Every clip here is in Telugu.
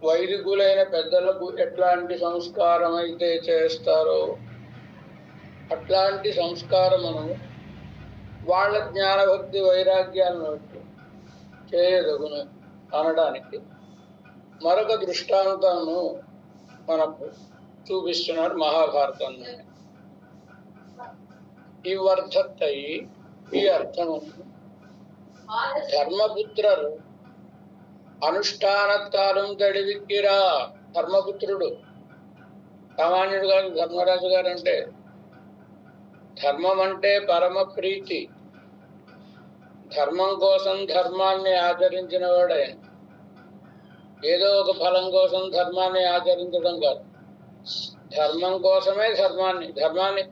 వైదికులైన పెద్దలకు ఎట్లాంటి సంస్కారం అయితే చేస్తారో అట్లాంటి సంస్కారమును వాళ్ళ జ్ఞానభక్తి వైరాగ్యాలను చేయదగును అనడానికి మరొక దృష్టాంతాన్ని మనకు చూపిస్తున్నాడు మహాభారతం. ఇవర్ధత్తై ఈ అర్థము ధర్మపుత్రరు అనుష్ఠానత్కాలం తడివిక్కిరా. ధర్మపుత్రుడు సామాన్యుడు గారు ధర్మరాజు గారు అంటే ధర్మం అంటే పరమ ప్రీతి. ధర్మం కోసం ధర్మాన్ని ఆచరించిన వాడే. ఏదో ఒక ఫలం కోసం ధర్మాన్ని ఆచరించడం కాదు, ధర్మం కోసమే ధర్మాన్ని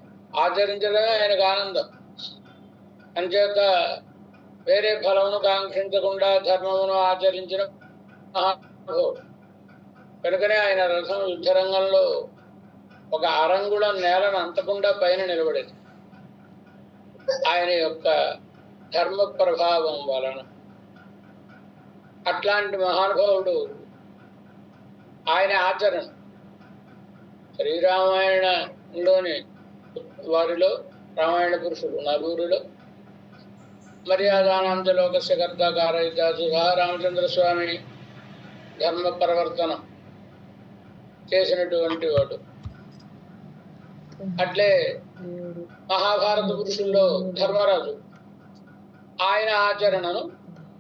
ఆచరించడమే ఆయనకు ఆనందం. అంచేత వేరే ఫలమును కాంక్షించకుండా ధర్మమును ఆచరించిన మహానుభావుడు. కనుకనే ఆయన రథం యుద్ధరంగంలో ఒక అరంగుళం నేలను అంతకుండా పైన నిలబడేది. ఆయన యొక్క ధర్మ ప్రభావం వలన. అట్లాంటి మహానుభావుడు ఆయన ఆచరణ శ్రీరామాయణంలోని వారిలో రామాయణ పురుషులు నలుగురిలో మర్యాదానంద లోకస్య కర్త కారయితాసు సహా రామచంద్రస్వామి ధర్మ ప్రవర్తనం చేసినటువంటి వాడు. అట్లే మహాభారత పురుషుల్లో ధర్మరాజు ఆయన ఆచరణను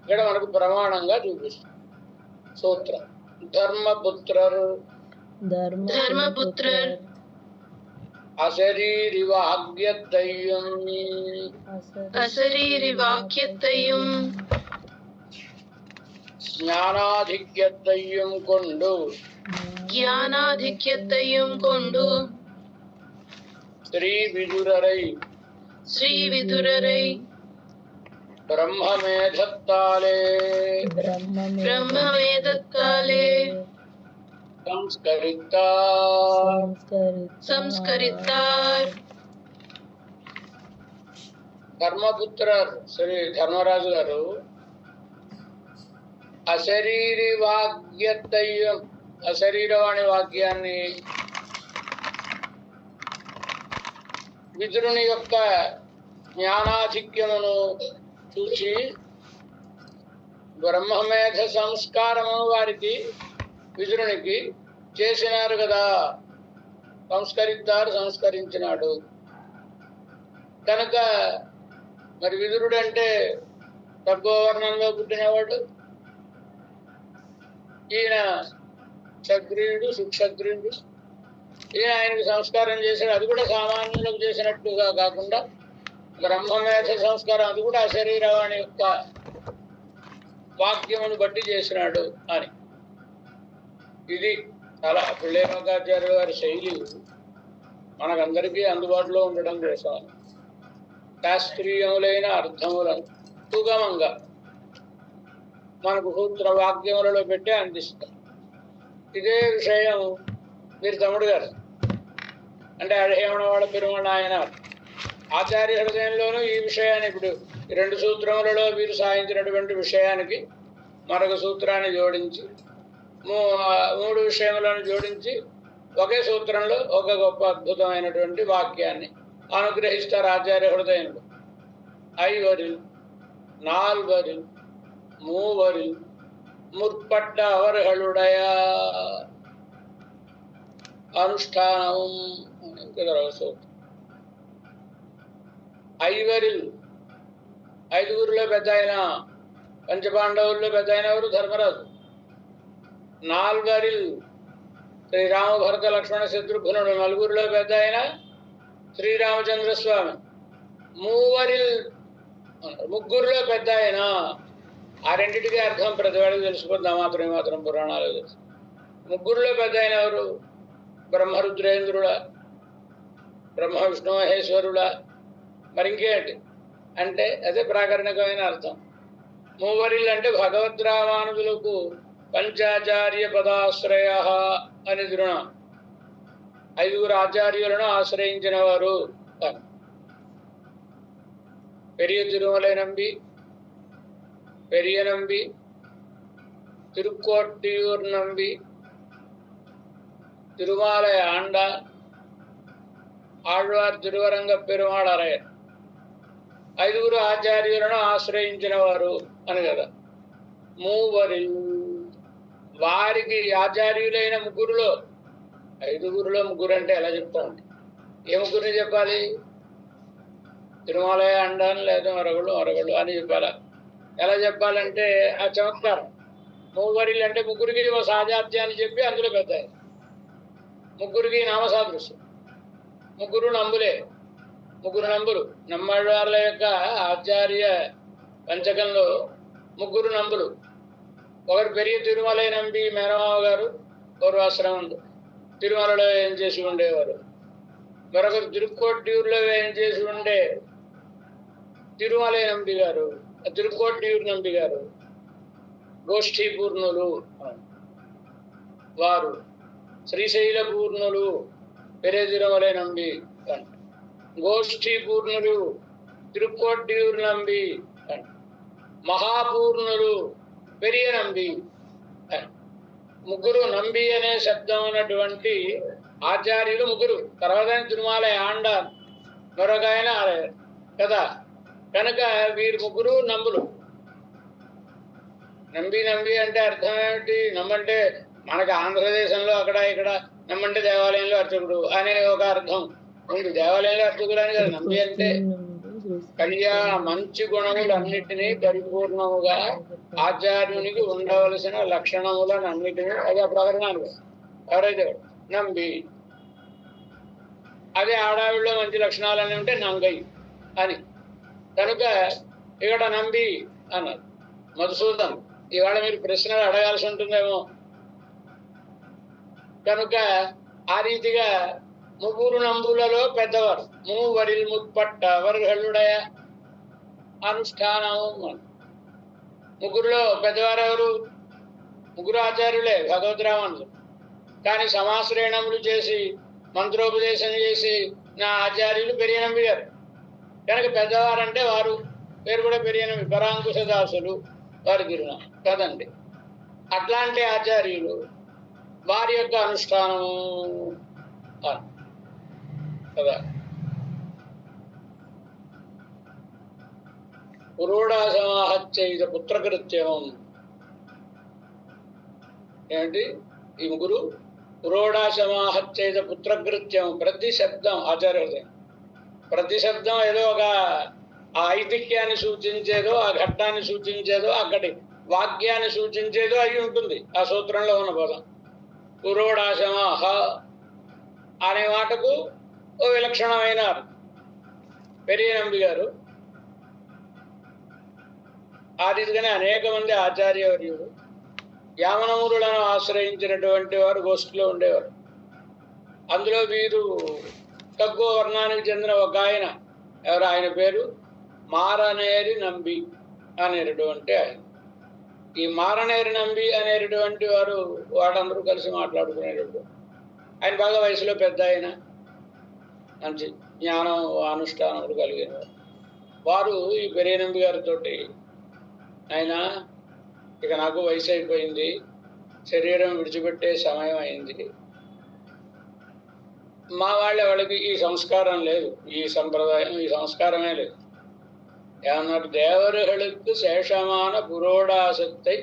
ఇక్కడ మనకు ప్రమాణంగా చూపిస్తుంది సూత్రం. ధర్మపుత్రరు அசரீரிவாக்கியத்தையும் ஞானாதிக்யத்தையும் கொண்டு ஸ்ரீ விதுரரை பிரம்மவேதத்தாலே సంస్కరితార్. ధర్మపుత్ర శ్రీ ధర్మరాజు గారు అశరీరి వాక్యత్తయ్యం అశరీరవాణి వాక్యాన్ని విదురుని యొక్క జ్ఞానాధిక్యమును చూసి బ్రహ్మమేధ సంస్కారము వారికి విదురునికి చేసినారు కదా. సంస్కరించినాడు కనుక మరి విదురుడు అంటే తక్కువ వర్ణంలో పుట్టినవాడు. ఈయన క్షత్రియుడు సుక్షత్రియుడు. ఈయన ఆయనకు సంస్కారం చేశాడు. అది కూడా సామాన్యులకు చేసినట్టుగా కాకుండా బ్రహ్మమేధ సంస్కారం అది కూడా అశరీరవాణి యొక్క వాక్యమును బట్టి చేసినాడు అని. ఇది చాలా పుల్లేమకాచార్య వారి శైలి మనకందరికీ అందుబాటులో ఉండడం కోసం శాస్త్రీయములైన అర్థములను సుగమంగా మనకు సూత్ర వాక్యములలో పెట్టి అందిస్తాం. ఇదే విషయం వీరి తమ్ముడు గారు అంటే అడహేమణవాడ పెరుమణ ఆయన ఆచార్య హృదయంలోనూ ఈ విషయాన్ని ఇప్పుడు ఈ రెండు సూత్రములలో వీరు సాధించినటువంటి విషయానికి మరొక సూత్రాన్ని జోడించి మూడు విషయములను జోడించి ఒకే సూత్రంలో ఒక గొప్ప అద్భుతమైనటువంటి వాక్యాన్ని అనుగ్రహిస్తారు ఆచార్య హృదయంలో. ఐవరిల్ నాల్వరిల్ మూవరిల్ ముற்பட்ட அவர்களுடைய అనుష్ఠానం సూత్రం. ఐవరిల్ ఐదుగురిలో పెద్ద ఆయన పంచపాండవుల్లో పెద్ద ఆయన ఎవరు? ధర్మరాజు. నాల్వరిల్ శ్రీరామ భరత లక్ష్మణ శత్రుఘ్నుడు నలుగురిలో పెద్ద ఆయన శ్రీరామచంద్రస్వామి. మూవరిల్ ముగ్గురులో పెద్ద ఆయన. ఆ రెండింటికి అర్థం ప్రతివాడికి తెలిసిపోద్ది. మాత్రం పురాణాలు తెలుసు. ముగ్గురులో పెద్ద ఆయన ఎవరు? బ్రహ్మరుద్రేంద్రుడా, బ్రహ్మ విష్ణు మహేశ్వరుడా, మరి ఇంకేంటి అంటే అదే ప్రాకరణికమైన అర్థం. మూవరిల్ అంటే భగవద్రామానుజులకు పంచాచార్య పదాశ్రయ అని దృఢం. ఐదుగురు ఆచార్యులను ఆశ్రయించిన వారు. பெரிய திருமலை நம்பி, பெரிய நம்பி, திருக்கோட்டியூர் நம்பி, திருமாலை ஆண்டார், ఆళ్వార్ తిరువరంగ పెరుమాళ్ అరయ్య, ఐదుగురు ఆచార్యులను ఆశ్రయించిన వారు అని కదా. మూవరి వారికి ఆచార్యులైన ముగ్గురులో, ఐదుగురులో ముగ్గురు అంటే ఎలా చెప్తామండి? ఏ ముగ్గురిని చెప్పాలి? తిరుమలయ అండాను లేదా మరొకళ్ళు అని చెప్పాలా? ఎలా చెప్పాలంటే ఆ చమత్కారం. మూవరిలు అంటే ముగ్గురికి ఒక సాజాత్యాన్ని చెప్పి అందులో పెద్ద, ముగ్గురికి నామసాదృశ్యం, ముగ్గురు నంబులే, ముగ్గురు నంబులు. నమ్మాళ్ళవార్ల యొక్క ఆచార్య పంచకంలో ముగ్గురు నంబులు. ఒకరు పెరిగి తిరుమలై నంబి మేనమావ గారు పూర్వాశ్రమంలో తిరుమలలో ఏం చేసి ఉండేవారు. మరొకరు తిరుక్కోట్యూరులో ఏం చేసి ఉండే తిరుమలై నంబి గారు, తిరుక్కోట్యూరు నంబి గారు గోష్ఠీ పూర్ణులు వారు. శ్రీశైల పూర్ణులు పెరే తిరుమలై నంబి, గోష్ఠీ పూర్ణులు తిరుక్కోట్యూరు నంబి, మహాపూర్ణులు పెరియ నంబి. ముగ్గురు నంబి అనే శబ్దం ఉన్నటువంటి ఆచార్యులు ముగ్గురు. తర్వాత తిరుమల ఆండార్, మరొక ఆయన కదా. కనుక వీరు ముగ్గురు నంబులు. నంబి అంటే అర్థం ఏమిటి? నమ్మంటే మనకి ఆంధ్రదేశంలో అక్కడ ఇక్కడ నమ్మంటే దేవాలయంలో అర్చకుడు అనే ఒక అర్థం ఉంది. దేవాలయంలో అర్చకుడు అని కదా. నంబి అంటే మంచి గుణములన్నిటినీ పరిపూర్ణముగా ఆచార్యునికి ఉండవలసిన లక్షణములను అన్నిటినీ, అది అప్పుడు అవర్ణాలు ఎవరైతే నంబి. అదే ఆడావిడిలో మంచి లక్షణాలన్నీ ఉంటే నంగై అని. కనుక ఇక్కడ నంబి అన్నారు. మధుసూదన్, ఇవాళ మీరు ప్రశ్నలు అడగాల్సి ఉంటుందేమో. కనుక ఆ రీతిగా ముగ్గురు నంబులలో పెద్దవారు. మూవరిల్ ముప్పట్ట వర్గళ్ళుడయ అనుష్ఠానము. ముగ్గురులో పెద్దవారు ఎవరు? ముగ్గురు ఆచార్యులే, భగవద్రామానుజులు. కానీ సమాశ్రయణములు చేసి మంత్రోపదేశం చేసి నా ఆచార్యులు పెరియ నంబి గారు. కనుక పెద్దవారంటే వారు పేరు కూడా పెరియ నంబి, పరాంకుశదాసులు వారి తిరునా కదండి. అట్లాంటి ఆచార్యులు వారి యొక్క అనుష్ఠానము కదా. పురోడాసమాహత్యైత పుత్రకృత్యం ఏంటి? ఈ ముగ్గురు పురోడాసమాహత్యైత పుత్రకృత్యం. ప్రతి శబ్దం ఆచార్య, ప్రతి శబ్దం ఏదో ఒక ఆ ఐతిహ్యాన్ని సూచించేదో, ఆ ఘట్టాన్ని సూచించేదో, అక్కడి వాక్యాన్ని సూచించేదో అయి ఉంటుంది ఆ సూత్రంలో ఉన్న పదం. పురోడాసమాహ అనే మాటకు ఓ విలక్షణమైన పెరియ నంబి గారు. ఆ రీతిగానే అనేక మంది ఆచార్యవర్యులు యామనములను ఆశ్రయించినటువంటి వారు గోష్ఠిలో ఉండేవారు. అందులో వీరు తక్కువ వర్ణానికి చెందిన ఒక ఆయన ఎవరు, ఆయన పేరు మారనేరి నంబి అనేటటువంటి ఆయన. ఈ మారనేరి నంబి అనేటటువంటి వారు వాళ్ళందరూ కలిసి మాట్లాడుకునేటప్పుడు, ఆయన బాగా వయసులో పెద్ద ఆయన, మంచి జ్ఞానం అనుష్ఠానములు కలిగిన వారు. ఈ పెరియ నంబి గారితో, ఆయన ఇక నాకు వయసు అయిపోయింది, శరీరం విడిచిపెట్టే సమయం అయింది, మా వాళ్ళకి ఈ సంస్కారం లేదు, ఈ సంప్రదాయం ఈ సంస్కారమే లేదు. ఏమన్నారు? దేవరుகளுக்கு శేషమాన పురోడాసక్తై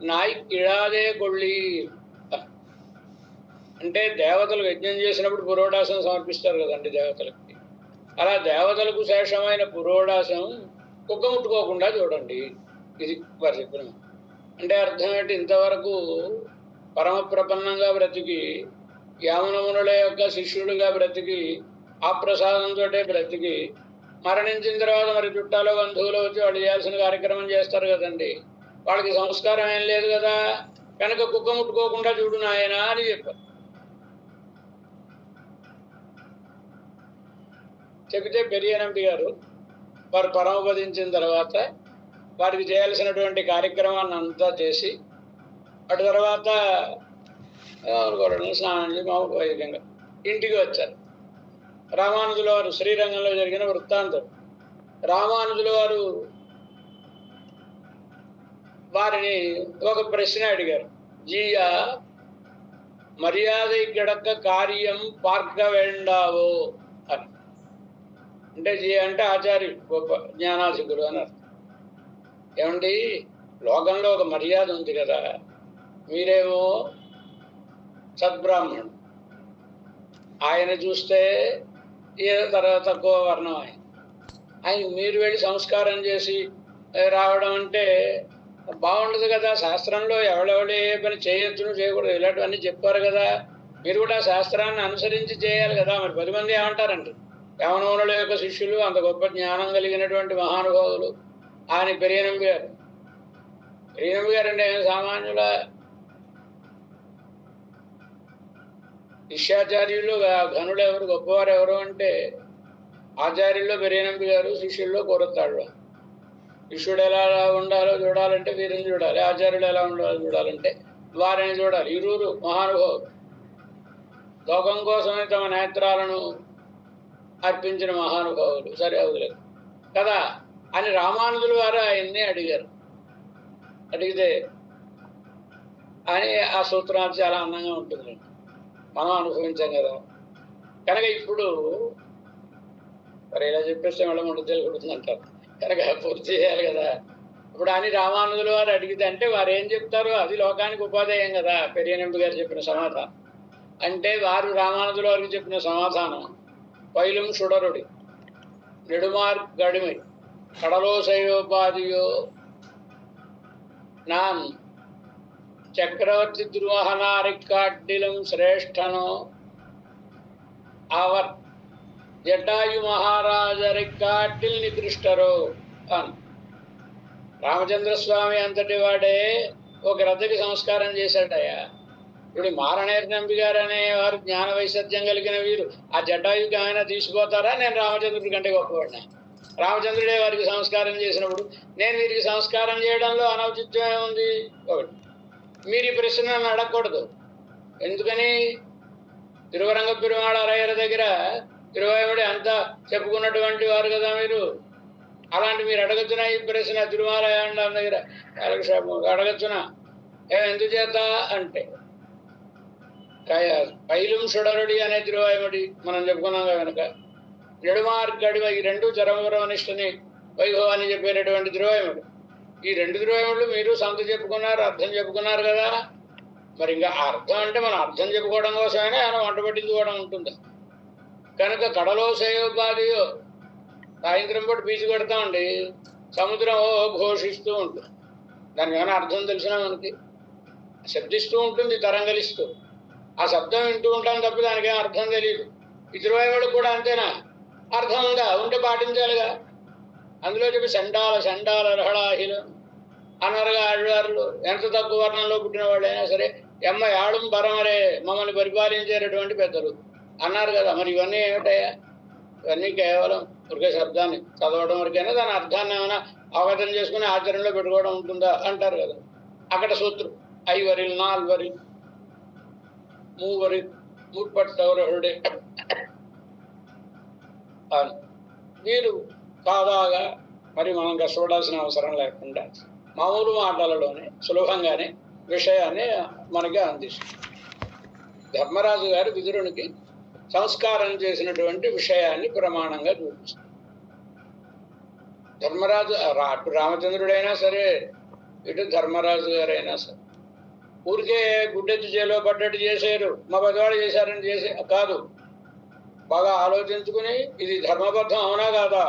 నాయ్ ఇళాదే కొళ్ళి. అంటే దేవతలు యజ్ఞం చేసినప్పుడు పురోడాసం సమర్పిస్తారు కదండి దేవతలకి. అలా దేవతలకు శేషమైన పురోడాసం కుక్క ముట్టుకోకుండా చూడండి. ఇది వారు చెప్పిన. అంటే అర్థం ఏంటి? ఇంతవరకు పరమ ప్రపన్నంగా బ్రతికి, యామనమునుల యొక్క శిష్యుడిగా బ్రతికి, ఆ ప్రసాదంతో బ్రతికి మరణించిన తర్వాత మరి చుట్టాలు బంధువులు వచ్చి వాళ్ళు చేయాల్సిన కార్యక్రమం చేస్తారు కదండి. వాళ్ళకి సంస్కారం ఏం లేదు కదా. కనుక కుక్క ముట్టుకోకుండా చూడు నాయన అని చెప్పారు. చెబితే పెరియ నంబి గారు వారు పరమపదించిన తర్వాత వారికి చేయాల్సినటువంటి కార్యక్రమాన్ని అంతా చేసి, అటు తర్వాత స్నానం చేసి మామూలు వైదికంగా ఇంటికి వచ్చారు. రామానుజుల వారు శ్రీరంగంలో జరిగిన వృత్తాంతం. రామానుజుల వారు వారిని ఒక ప్రశ్న అడిగారు. జీయా మర్యాద కిడక కార్యం పార్క వేండావో అని. అంటే జీ అంటే ఆచార్యుడు, గొప్ప జ్ఞానాధికుడు అని అర్థం. ఏమండి, లోకంలో ఒక మర్యాద ఉంది కదా, మీరేమో సద్బ్రాహ్మణుడు, ఆయన చూస్తే ఏదో తక్కువ వర్ణం ఆయన మీరు వెళ్ళి సంస్కారం చేసి రావడం అంటే బాగుండదు కదా. శాస్త్రంలో ఎవడెవడే ఏ పని చేయొచ్చును చేయకూడదు ఇలాంటివన్నీ చెప్పారు కదా, మీరు కూడా శాస్త్రాన్ని అనుసరించి చేయాలి కదా. మరి 10 మంది ఏమంటారండి? యవనమునుల యొక్క శిష్యులు, అంత గొప్ప జ్ఞానం కలిగినటువంటి మహానుభావులు ఆయన పెరియనంబి గారు. పెరియనంబి గారు అంటే సామాన్యుల శిష్యాచార్యులు ఘనులు ఎవరు, గొప్పవారు ఎవరు అంటే ఆచార్యుల్లో పెరియనంబి గారు, శిష్యుల్లో కోరతాళ్ళు. శిష్యుడు ఎలా ఉండాలో చూడాలంటే వీరిని చూడాలి, ఆచార్యుడు ఎలా ఉండాలో చూడాలంటే వారిని చూడాలి. ఇరువురు మహానుభావులు, లోకం కోసమే తమ నేత్రాలను అర్పించిన మహానుభావులు. సరే అవులేదు కదా అని రామానుజుల వారు ఆయన్ని అడిగారు. అడిగితే అని ఆ సూత్రం చాలా అందంగా ఉంటుంది, మనం అనుభవించాం కదా. కనుక ఇప్పుడు మరి ఇలా చెప్పేస్తే మళ్ళీ ముందు తెలుగుతుంది అంటారు, కనుక పూర్తి చేయాలి కదా. ఇప్పుడు అని రామానుజుల వారు అడిగితే అంటే వారు ఏం చెప్తారో అది లోకానికి ఉపాధేయం కదా. పెరియనంబి గారు చెప్పిన సమాధానం అంటే వారు రామానుజుల వారికి చెప్పిన సమాధానం పైలం సుడరుడి నెడుమార్ గడిమై కడలో శైవోపాధియో నాన్ చక్రవర్తి దుర్వహనారిక్కాట్టిలం శ్రేష్టనో అవర్ జటాయు మహారాజరిక్కాట్టిల్ నికృష్టరో అని. రామచంద్రస్వామి అంతటి వాడే ఒక రథకి సంస్కారం చేశాడయ్యా. ఇప్పుడు మారణేరు నంబి గారు అనేవారు జ్ఞాన వైసత్యం కలిగిన వీరు ఆ జటాయుకి ఏమైనా తీసిపోతారా? నేను రామచంద్రుడి కంటే గొప్పవాడినా? రామచంద్రుడే వారికి సంస్కారం చేసినప్పుడు నేను వీరికి సంస్కారం చేయడంలో అనౌచిత్యం ఏముంది? ఒకటి, మీరు ఈ ప్రశ్న నన్ను అడగకూడదు. ఎందుకని? తిరువరంగ పెరుమాళ అరయ్యల దగ్గర తిరువాయుడి అంతా చెప్పుకున్నటువంటి వారు కదా మీరు. అలాంటి మీరు అడగచ్చునా ఈ ప్రశ్న? తిరుమల దగ్గర అడగచ్చునా? ఎందుచేత అంటే పైలం సుడరుడి అనే తిరువాయుడి మనం చెప్పుకున్నాం కనుక, నెడుమార్గడివ ఈ 2 చరమవరనిష్టని వైభవాన్ని చెప్పేటటువంటి తిరువాయుడు. ఈ 2 తిరువాయుడు మీరు సంత చెప్పుకున్నారు, అర్థం చెప్పుకున్నారు కదా. మరి ఇంకా అర్థం అంటే మనం అర్థం చెప్పుకోవడం కోసమైనా ఆయన వంట పట్టించుకోవడం ఉంటుందా? కనుక కడలో సేయోపాధియో సాయంత్రం పాటు బీచ్ కొడతామండి, సముద్రం ఘోషిస్తూ ఉంటుంది. దానికి ఏమైనా అర్థం తెలిసినా మనకి? శబ్దిస్తూ ఉంటుంది తరంగలిస్తూ, ఆ శబ్దం వింటూ ఉంటాం తప్ప దానికి ఏం అర్థం తెలియదు. ఈ తిరువాయుడు కూడా అంతేనా? అర్థం ఉందా? ఉంటే పాటించాలిగా. అందులో చెప్పి చండాల రహళాహిలు అనర్గా ఆళ్వారులు ఎంత తక్కువ వర్ణంలో పుట్టిన వాళ్ళైనా సరే ఎమ్మ యాడుం పరమరే మమ్మల్ని పరిపాలించేటటువంటి పెద్దలు అన్నారు కదా. మరి ఇవన్నీ ఏమిటయ్యా? ఇవన్నీ కేవలం ఒకే శబ్దాన్ని చదవడం వరకైనా దాని అర్థాన్ని ఏమైనా అవగతం చేసుకుని ఆచరణలో పెట్టుకోవడం ఉంటుందా అంటారు కదా. అక్కడ సూత్రం 5 వరిలు 4 వరిలు 3 వరి ముప్పట్టవరుడే అని వీరు కాదాగా మరి మనం కష్టపడాల్సిన అవసరం లేకుండా మామూలు మాటలలోనే సులభంగానే విషయాన్ని మనకి అందిస్తుంది. ధర్మరాజు గారు విదురునికి సంస్కారం చేసినటువంటి విషయాన్ని ప్రమాణంగా చూపిస్తారు. ధర్మరాజు అటు రామచంద్రుడైనా సరే ఇటు ధర్మరాజు గారైనా సరే ఊరికే గుడ్డెత్తి చేలో పడ్డట్టు చేశారు, మా పెద్దవాళ్ళు చేశారని చేసే కాదు. బాగా ఆలోచించుకుని ఇది ధర్మబద్ధం అవునా కాదా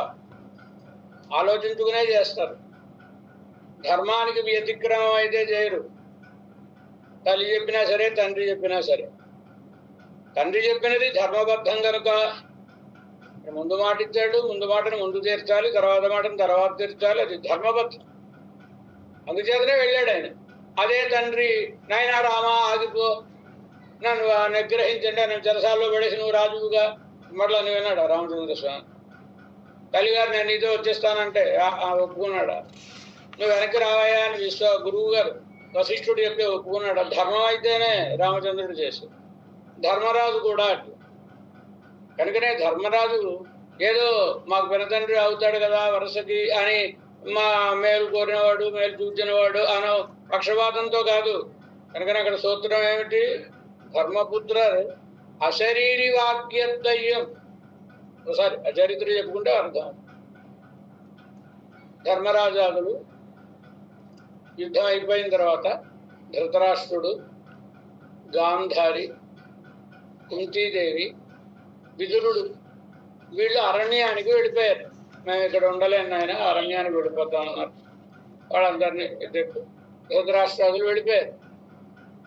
ఆలోచించుకునే చేస్తారు. ధర్మానికి వ్యతిక్రమం అయితే చేయరు. తల్లి చెప్పినా సరే తండ్రి చెప్పినా సరే, తండ్రి చెప్పినది ధర్మబద్ధం కనుక ముందు మాట ఇచ్చాడు, ముందు మాటను ముందు తీర్చాలి, తర్వాత మాటను తర్వాత తీర్చాలి, అది ధర్మబద్ధం. అందుచేతనే వెళ్ళాడు ఆయన. అదే తండ్రి నాయనా రామా ఆగిపో, నన్ను నిగ్రహించండి, నన్ను చెరసాల్లో పడేసి నువ్వు రాజువుగా మరలా నువ్వు విన్నాడా రామచంద్ర స్వామి? తల్లిగారు నేను నీతో వచ్చేస్తానంటే ఒప్పుకున్నాడా? నువ్వు వెనక్కి రావాయా అని గురువు గారు వశిష్ఠుడు చెప్పి ఒప్పుకున్నాడు. ధర్మం అయితేనే రామచంద్రుడు చేశాడు. ధర్మరాజు కూడా అటు. కనుకనే ధర్మరాజు ఏదో మాకు పెనతండ్రి అవుతాడు కదా వరుసకి అని మా మేలు కోరినవాడు మేలు చూచినవాడు అనే పక్షపాతంతో కాదు. కనుక అక్కడ సూత్రం ఏమిటి? ధర్మపుత్ర అశరీరి వాక్యత్తయ్యం. ఒకసారి చరిత్ర చెప్పుకుంటే అర్థం. ధర్మరాజాదులు యుద్ధం అయిపోయిన తర్వాత ధృతరాష్ట్రుడు, గాంధారి, కుంతీదేవి, విదురుడు వీళ్ళు అరణ్యానికి వెళ్ళిపోయారు. మేము ఇక్కడ ఉండలేను నాయన, అరణ్యానికి వెళ్ళిపోతామన్నారు. వాళ్ళందరినీ ఎదుర్కొ ధృతరాష్ట్రాదులు వెళ్ళిపోయారు.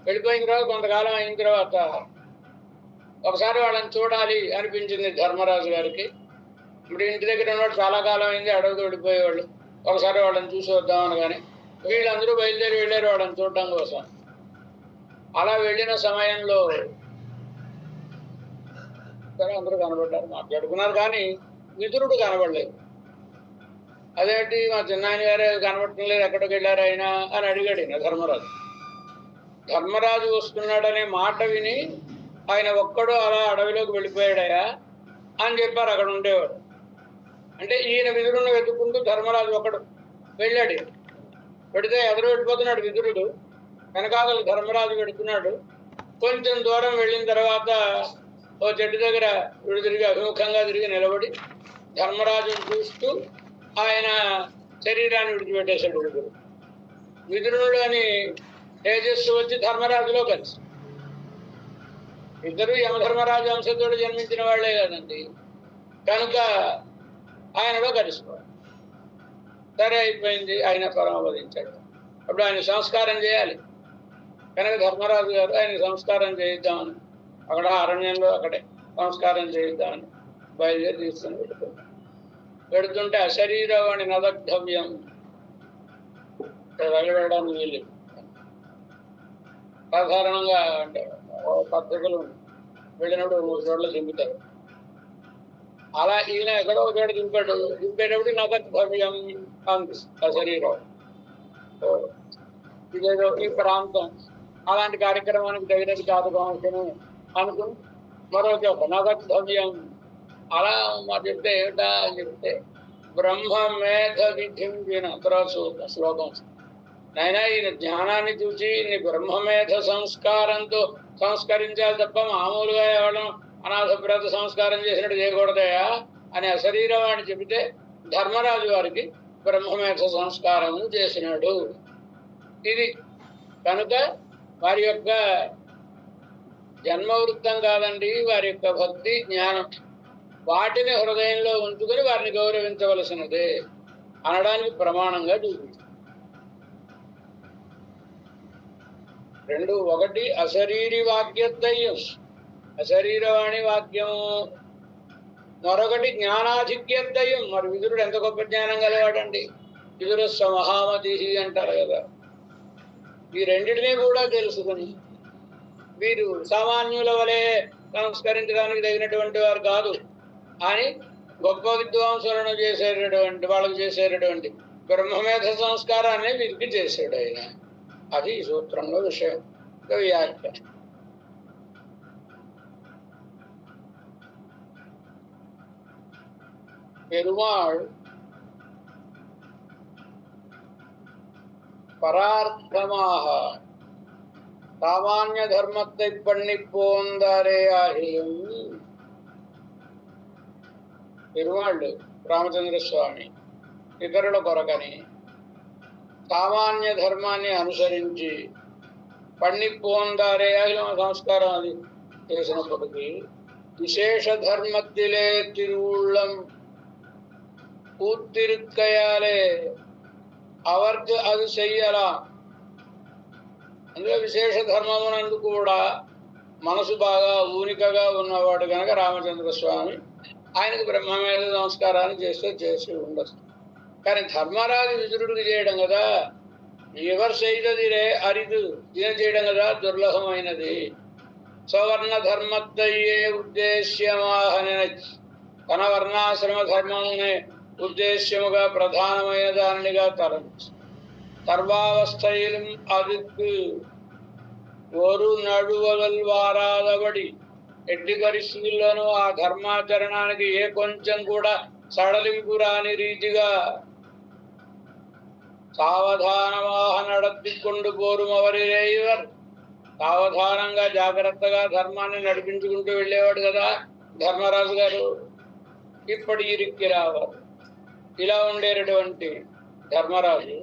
వెళ్ళిపోయిన తర్వాత కొంతకాలం అయిన తర్వాత ఒకసారి వాళ్ళని చూడాలి అనిపించింది ధర్మరాజు గారికి. ఇప్పుడు ఇంటి దగ్గర ఉన్నవాడు చాలా కాలం అయింది, అడవికి వెళ్ళిపోయేవాళ్ళు. ఒకసారి వాళ్ళని చూసి వద్దామని. కానీ వీళ్ళందరూ బయలుదేరి వెళ్ళారు వాళ్ళని చూడడం కోసం. అలా వెళ్ళిన సమయంలో అందరూ కనబడ్డారు, మాట్లాడుకున్నారు. కానీ విదురుడు కనబడలేదు. అదేంటి మా చిన్నాయన గారే కనబడటం లేదు, ఎక్కడికి వెళ్ళారు ఆయన అని అడిగాడు ఈయన ధర్మరాజు. ధర్మరాజు వస్తున్నాడనే మాట విని ఆయన ఒక్కడు అలా అడవిలోకి వెళ్ళిపోయాడయా అని చెప్పారు అక్కడ ఉండేవాడు. అంటే ఈయన విదురుని వెతుక్కుంటూ ధర్మరాజు ఒకడు వెళ్ళాడు. పెడితే ఎదురు వెళ్ళిపోతున్నాడు విదురుడు, వెనకాదలు ధర్మరాజు పెడుతున్నాడు. కొంచెం దూరం వెళ్ళిన తర్వాత ఓ చెట్టు దగ్గర విడు తిరిగి అభిముఖంగా తిరిగి నిలబడి ధర్మరాజును చూస్తూ ఆయన శరీరాన్ని విడిచిపెట్టేశాడు విదురుడు. విదురుడు అని తేజస్సు వచ్చి ధర్మరాజులో కలిసి, ఇద్దరు యమధర్మరాజు వంశంతో జన్మించిన వాళ్లే కదండి, కనుక ఆయనలో కలిసిపోయాడు. సరే అయిపోయింది, ఆయన పరమపదించాడు. అప్పుడు ఆయన సంస్కారం చేయాలి. కనుక ధర్మరాజు గారు ఆయన సంస్కారం చేయిద్దామని అక్కడ అరణ్యంలో అక్కడే సంస్కారం చేయిద్దామని బయలుదేరి తీసుకుని వెళ్ళిపోయాడు. పెడుతుంటే అశరీరవాణి నదగ్ధవ్యం, వెళ్ళడానికి వీళ్ళు సాధారణంగా అంటే పద్ధతులు వెళ్ళినప్పుడు 3 చోట్ల దింపుతారు. అలా ఈయన ఎక్కడో ఒక చోట దింపాడు. దింపేటప్పుడు నదగ్ధవ్యం అనిపిస్తుంది ఆ శరీరం. ఇదేదో ఈ ప్రాంతం అలాంటి కార్యక్రమానికి తగినది కాదు కావచ్చు అనుకుని మరో చోట నదగ్ధవ్యం. అలా మరి చెప్తే ఏమిటా అని చెప్తే బ్రహ్మమేధ విధించిన తర్వాత శ్లోకం. నాయన ఈయన జ్ఞానాన్ని చూసి ఈయన బ్రహ్మమేధ సంస్కారంతో సంస్కరించాలి తప్ప మామూలుగా ఎవడం అనాథప్రేత సంస్కారం చేసినట్టు చేయకూడదయా అని అశరీరవాణి చెబితే ధర్మరాజు వారికి బ్రహ్మమేధ సంస్కారం చేసినాడు. ఇది కనుక వారి యొక్క జన్మవృత్తం కాదండి, వారి యొక్క భక్తి జ్ఞానం, వాటిని హృదయంలో ఉంచుకొని వారిని గౌరవించవలసినదే అనడానికి ప్రమాణంగా చూపింది. 2 ఒకటి అశరీరి వాక్యత్తయ్యం, అశరీరవాణి వాక్యము. మరొకటి జ్ఞానాధిక్యత్తయ్యం. మరి విదురుడు ఎంత గొప్ప జ్ఞానం గలవాడండి. విదురస్వ మహామతి అంటారు కదా. ఈ రెండింటినీ కూడా తెలుసుకుని వీరు సామాన్యుల వలె సంస్కరించడానికి తగినటువంటి వారు కాదు అని గొప్ప విద్వాంసులను చేసేటటువంటి వాళ్ళకు చేసేటటువంటి బ్రహ్మమేధ సంస్కారాన్ని వీరికి చేశాడు ఆయన. అది ఈ సూత్రంలో విషయం. వ్యాఖ్య பெருமாள் பரார்த்தமாக சாமானிய தர்மத்தை பண்ணி போந்தாரே ஆகியும் பெருமாள் రామచంద్ర స్వామి ఇతరుల కొరకని సామాన్య ధర్మాన్ని అనుసరించి పణ్ణిపోందారే సంస్కారం అది చేసినప్పటికీ విశేష ధర్మத்திலே திருவுள்ளம் பூத்திருக்கையாலே அவருக்கு அது செய்யலாம். అందుకే విశేష ధర్మమునందు కూడా మనసు బాగా ఊనికగా ఉన్నవాడు కనుక రామచంద్ర స్వామి ఆయనకు బ్రహ్మమేధ సంస్కారాన్ని చేసి ఉండదు. కానీ ధర్మరాజు విదురుడికి చేయడం కదా, ఎవరు செய்ததிலே అరిదు ఈయన చేయడం కదా దుర్లభమైనది. సవర్ణ ధర్మత్తయ్యే ఉద్దేశ్యమాహ నినచి తన వర్ణాశ్రమ ధర్మమునే ఉద్దేశ్యముగా ప్రధానమైన దానిగా తలంచి సర్వావస్థయిலும் அதுக்கு ஒரு నడువదల్ వారాదబడి ఎట్టి పరిస్థితుల్లోనూ ఆ ధర్మాచరణానికి ఏ కొంచెం కూడా సడలింపు రాని రీతిగా సావధానமாக నడపికొండు పోరుం అవరిరేయువర్. సావధానంగా జాగ్రత్తగా ధర్మాన్ని నడిపించుకుంటూ వెళ్ళేవాడు కదా ధర్మరాజు గారు. ఇప్పటి ఇరికి రావారు. ఇలా ఉండేటటువంటి ధర్మరాజు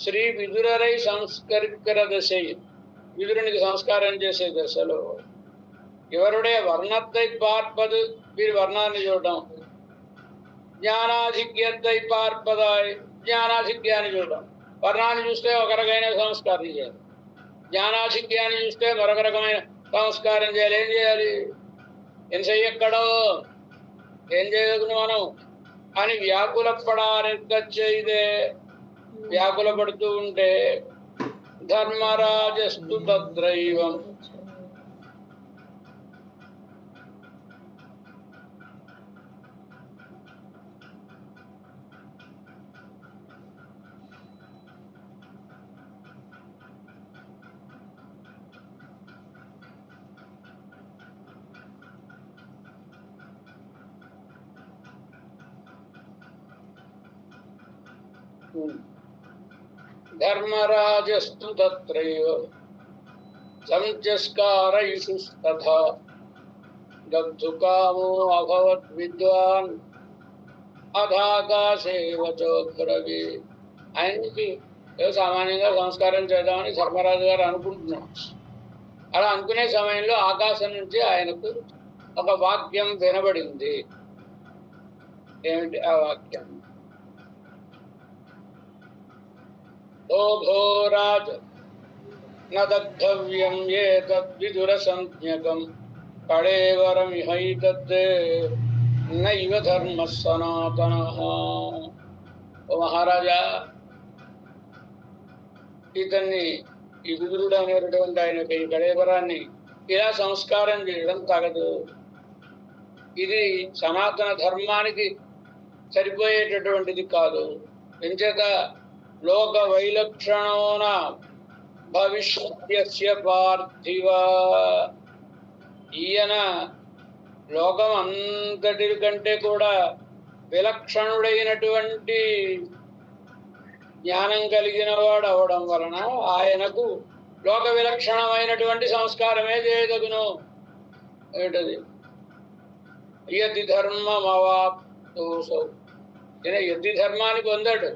శ్రీ విదురరై సంస్కరికర దశ, విదురునికి సంస్కారం చేసే దశలో ఇవరుడే వర్ణத்தை பார்ப்பது, వీరి వర్ణాన్ని చూడడం, జ్ఞానాధిక్యத்தை பார்ப்பதாய், జ్ఞానాధిక్యాన్ని చూడడం. వర్ణాన్ని చూస్తే ఒక రకమైన సంస్కారం చేయాలి, జ్ఞానాధిక్యాన్ని చూస్తే మరొక రకమైన సంస్కారం చేయాలి. ఏం చేయాలి? ఏం చెయ్యక్కడో ఏం చేయగలను మనం అని వ్యాకులపడానిదే. వ్యాకులపడుతూ ఉంటే ధర్మరాజస్తు తద్రైవం, ధర్మరాజస్తు తత్రైవ సంచస్కారయిషుస్తథా దగ్ధుకామో అభవత్ విద్వాన్ అథాకాశేవ చోద్రవి. ఆయనకి ఏదో సామాన్యంగా సంస్కారం చేద్దామని ధర్మరాజు గారు అనుకుంటున్నాడు. అలా అనుకునే సమయంలో ఆకాశం నుంచి ఆయనకు ఒక వాక్యం వినబడింది. ఏమిటి ఆ వాక్యం? ఓఘోరాజ్ నదగ్ధవ్యం ఏతద్విదుర సంజ్ఞకం కళేవరమిహైతత్ నైవ ధర్మ సనాతనః. ఓ మహారాజా, ఇతన్ని ఈ విదురుడు అనేటటువంటి ఆయన ఈ కళేవరాన్ని ఇలా సంస్కారం చేయడం తగదు. ఇది సనాతన ధర్మానికి సరిపోయేటటువంటిది కాదు. ఎంచేత లోక వైలక్షణోన భవిష్యత్యస్య పార్థివ, ఈయన లోకం అంతటి కంటే కూడా విలక్షణుడైనటువంటి జ్ఞానం కలిగిన వాడు అవడం వలన ఆయనకు లోక విలక్షణమైనటువంటి సంస్కారమే చేయదగును. ఏమిటది? యతి ధర్మమవాప్తోసౌ, ఈయన యతి ధర్మాన్ని పొందాడు.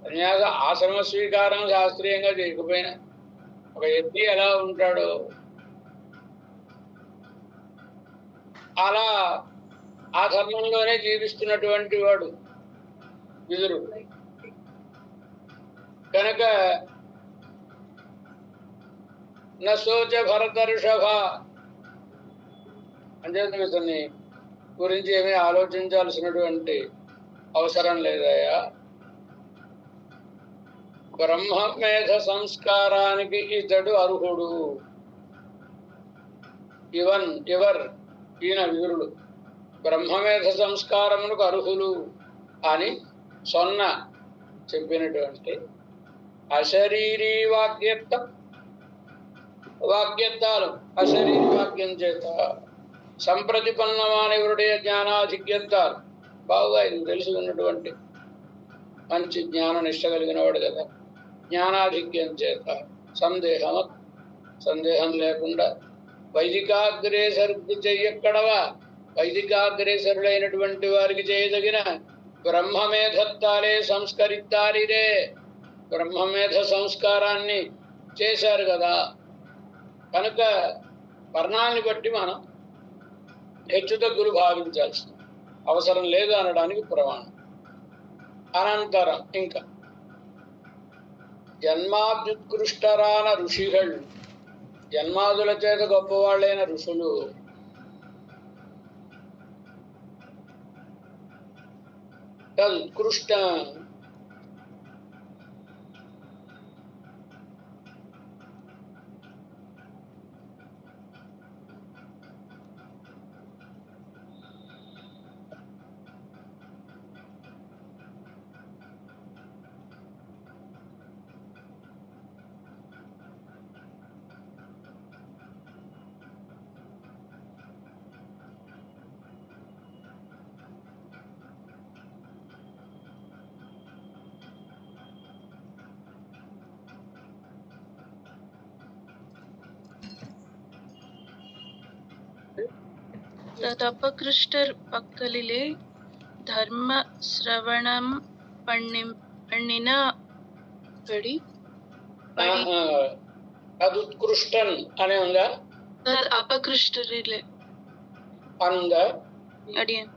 సన్యాస ఆశ్రమ స్వీకారం శాస్త్రీయంగా చేయకపోయినా ఒక యతి ఎలా ఉంటాడో అలా ఆ ధర్మంలోనే జీవిస్తున్నటువంటి వాడు విదురుడు. కనుక నశోచ భరతర్షభ అంటే ఇతన్ని గురించి ఏమీ ఆలోచించాల్సినటువంటి అవసరం లేదయా. బ్రహ్మమేధ సంస్కారానికి ఇతడు అర్హుడు. ఈయన విదురుడు బ్రహ్మమేధ సంస్కారమునకు అర్హులు అని చెప్పినటువంటి అశరీరీ వాక్యత్తాలు అశరీరి వాక్యం చేత సంప్రతిపన్నమానవుడే జ్ఞానాధిక్యత్తాలు బాగా ఇది తెలుసుకున్నటువంటి మంచి జ్ఞాన నిష్ట కలిగిన వాడు కదా. జ్ఞానాధిక్యం చేత సందేహం లేకుండా వైదికాగ్రేసరుకు చెయ్యక్కడవా, వైదికాగ్రేసరుడైనటువంటి వారికి చేయదగిన బ్రహ్మమేధత్తాలే సంస్కరిత్తారిరే, బ్రహ్మమేధ సంస్కారాన్ని చేశారు కదా. కనుక వర్ణాన్ని బట్టి మనం హెచ్చుతగ్గులు భావించాల్సిన అవసరం లేదు అనడానికి ప్రమాణం. అనంతరం ఇంకా జన్మాభ్యుత్కృష్టరాన ఋషిகள், జన్మాదుల చేత గొప్పవాళ్ళైన ఋషులు తదుత్కృష్ట తదపకృష్టర్ పక్కలిలే ధర్మ శ్రవణం పణ్ణిన పడి తదుత్కృష్టన్ అనే ఉందా? తద్ అపకృష్టరిలే అనుందా? అడియన్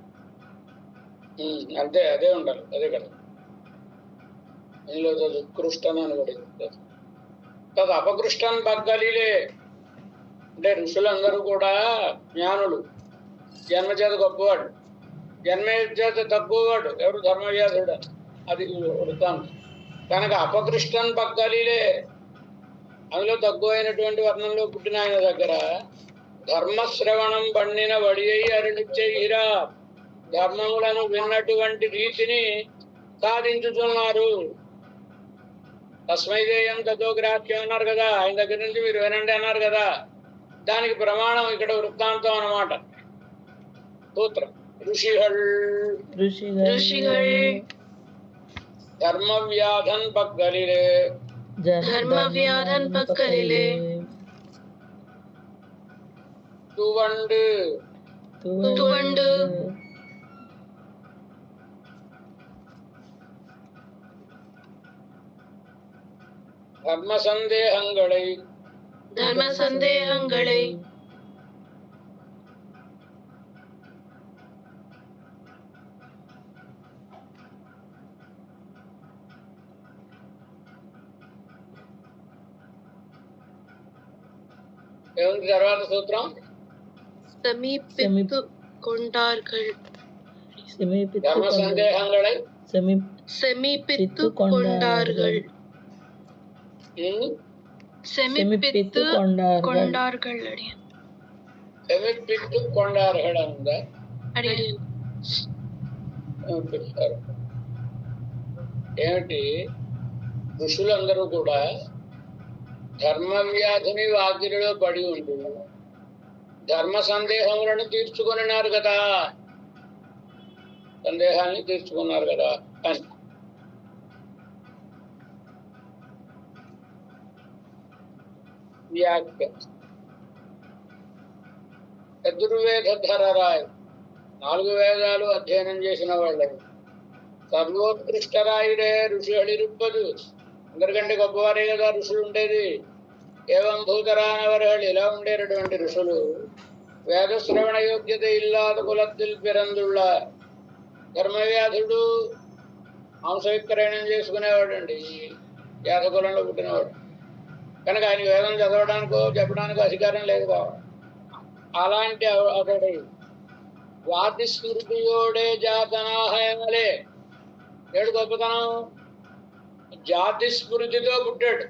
అంతే, అదే ఉండాలి, అదే కదా. ఇందులో తదుత్కృష్టన్ అని పడింది. తదు అపకృష్టన్ పక్కలిలే అంటే ఋషులందరూ కూడా జ్ఞానులు, జన్మ చేత గొప్పవాడు, జన్మ చేత తక్కువవాడు ఎవరు? ధర్మవ్యాధుడు. అది వృత్తాంతం. కనుక అపకృష్టన్ పక్కలిలే అందులో తక్కువ అయినటువంటి వర్ణంలో పుట్టిన ఆయన దగ్గర ధర్మశ్రవణం పండిన వడి అయి అరుణిచ్చయిరా ధర్మములను విన్నటువంటి రీతిని సాధించుతున్నారు. తస్మైదేయం తతో గ్రాహ్యం అన్నారు కదా, ఆయన దగ్గర నుంచి మీరు వినండి అన్నారు కదా. దానికి ప్రమాణం ఇక్కడ వృత్తాంతం అన్నమాట. సూత్రం ఋషిహళ్ ధర్మవ్యాధన్ పక్కలిలే துவண்டு தர்ம சந்தேகங்களை ఏముంది తర్వాత సూత్రం? సమీపిత్తు కొండార్గల్ ధర్మ సందేహங்களை సమీపిత్తు కొండార్గల్ సెమిపిత్తు కొండార్గల్ అడియన్ సెమిపిత్తు కొండార్గల్ ఉందా? అడియన్ ఏమిటి? ఋషులందరూ కూడా ధర్మవ్యాధిని వాకిలిలో పడి ఉంటుంది, ధర్మ సందేహములను తీర్చుకున్నారు కదా, సందేహాన్ని తీర్చుకున్నారు కదా అని. వ్యాఖ్య చతుర్వేదధరరాయ్ 4 వేదాలు అధ్యయనం చేసిన వాళ్ళని సర్వోత్కృష్టరాయుడే ఋషి అడిరుప్పదు, అందరికంటే గొప్పవారే కదా ఋషులు ఉండేది. ఏవం భూతరానవர்கள் ఇలా ఉండేటటువంటి ఋషులు వేదశ్రవణ యోగ్యత ఇల్లాద కులத்தில் పిరందుళ్ళ ధర్మవ్యాధుడు మాంసవిక్రయణం చేసుకునేవాడు అండి, వ్యాధ కులంలో పుట్టినవాడు. కనుక ఆయన వేదం చదవడానికో చెప్పడానికో అధికారం లేదు కావాలి. అలాంటి అతడు వాది స్మృతియోడే జాతనాహయమలే ఏడు గొప్పతనం, జాతి స్మృతితో పుట్టాడు.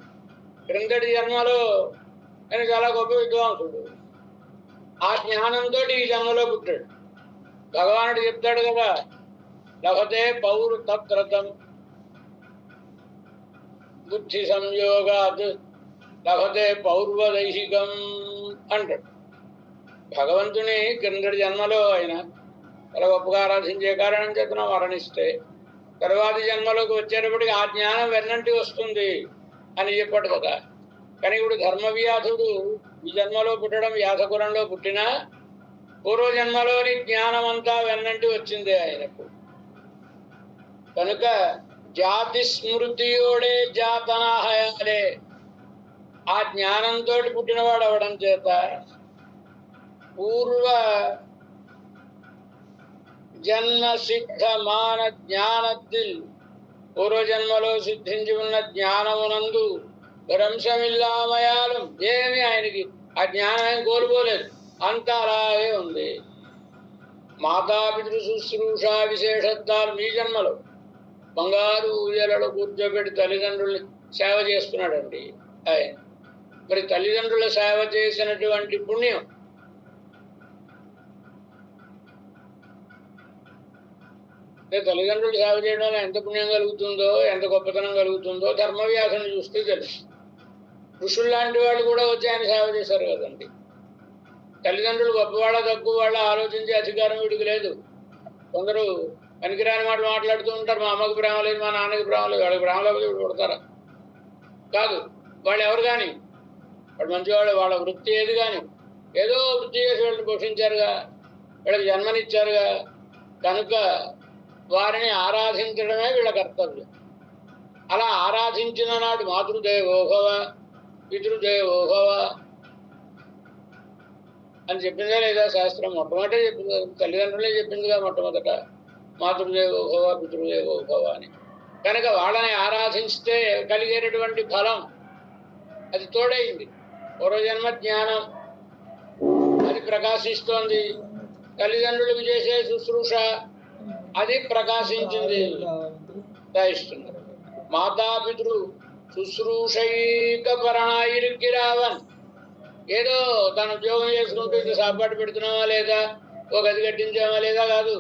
క్రిందటి జన్మలో ఆయన చాలా గొప్ప విద్వాంసుడు, ఆ జ్ఞానంతో ఈ జన్మలో పుట్టాడు. భగవానుడు చెప్తాడు కదా, లభతే పౌరు తత్రతం బుద్ధి సంయోగాత్ లభతే పౌర్వదైహికం అంటాడు. భగవంతుని క్రిందటి జన్మలో ఆయన చాలా గొప్పగా ఆరాధించే కారణం చేతన మరణిస్తే తరువాతి జన్మలోకి వచ్చేటప్పటికి ఆ జ్ఞానం వెన్నంటి వస్తుంది అని చెప్పాడు కదా. కానీ ఇప్పుడు ధర్మవ్యాధుడు ఈ జన్మలో పుట్టడం, వ్యాధకులంలో పుట్టినా పూర్వజన్మలోని జ్ఞానం అంతా వెన్నంటి వచ్చింది ఆయనకు. కనుక జాతి స్మృతియోడే జాతనాహయాలే ఆ జ్ఞానంతో పుట్టినవాడు అవడం చేత పూర్వ జన్మ సిద్ధ మాన జ్ఞానத்தில் పూర్వజన్మలో సిద్ధించి ఉన్న జ్ఞానమునందు భ్రంశమిల్లామయాలం ఏమి ఆయనకి ఆ జ్ఞానం కోల్పోలేదు, అంతా అలాగే ఉంది. మాతాపితృ శుశ్రూష విశేషత్వాలు మీ జన్మలో బంగారు ఊయలలో కూర్చోబెట్టి తల్లిదండ్రుల్ని సేవ చేస్తున్నాడండి ఆయన. మరి తల్లిదండ్రుల సేవ చేసినటువంటి పుణ్యం తల్లిదండ్రులు సేవ చేయడం వల్ల ఎంత పుణ్యం కలుగుతుందో, ఎంత గొప్పతనం కలుగుతుందో ధర్మవ్యాధుని చూస్తే తెలుసు. ఋషులు లాంటి వాళ్ళు కూడా వచ్చి ఆయన సేవ చేశారు కదండి. తల్లిదండ్రులు గొప్పవాళ్ళ తక్కువ వాళ్ళ ఆలోచించే అధికారం వీడికి లేదు. కొందరు పనికిరాని మాటలు మాట్లాడుతూ ఉంటారు, మా అమ్మకి ప్రేమ లేదు, మా నాన్నకి ప్రేమ లేదు. వాళ్ళకి ప్రేమ లేకపోతే వీడు కొడతారా? కాదు, వాళ్ళు ఎవరు కానీ వాళ్ళు మంచివాళ్ళు, వాళ్ళ వృత్తి ఏది కానీ ఏదో వృత్తి చేసి వీళ్ళని పోషించారుగా, వీళ్ళకి జన్మనిచ్చారుగా, కనుక వారిని ఆరాధించడమే వీళ్ళ కర్తవ్యం. అలా ఆరాధించిన నాడు మాతృదేవోభవ పితృదేవోభవ అని చెప్పిందా లేదా శాస్త్రం? మొట్టమొదటే చెప్పింది, తల్లిదండ్రులే చెప్పిందిగా మొట్టమొదట మాతృదేవోభవ పితృదేవోభవ అని. కనుక వాళ్ళని ఆరాధిస్తే కలిగేటటువంటి ఫలం అది తోడైంది. పూర్వజన్మ జ్ఞానం అది ప్రకాశిస్తోంది, తల్లిదండ్రులకు చేసే శుశ్రూష అది ప్రకాశించింది, దయిస్తున్నారు. మాతాపితృ శుశ్రూషైక పరణాయిరుక్కిరావన్. ఏదో తను ఉద్యోగం చేసుకుంటూ ఇంత సాపాటు పెడుతున్నామా లేదా, ఓ గది కట్టించామా లేదా కాదు,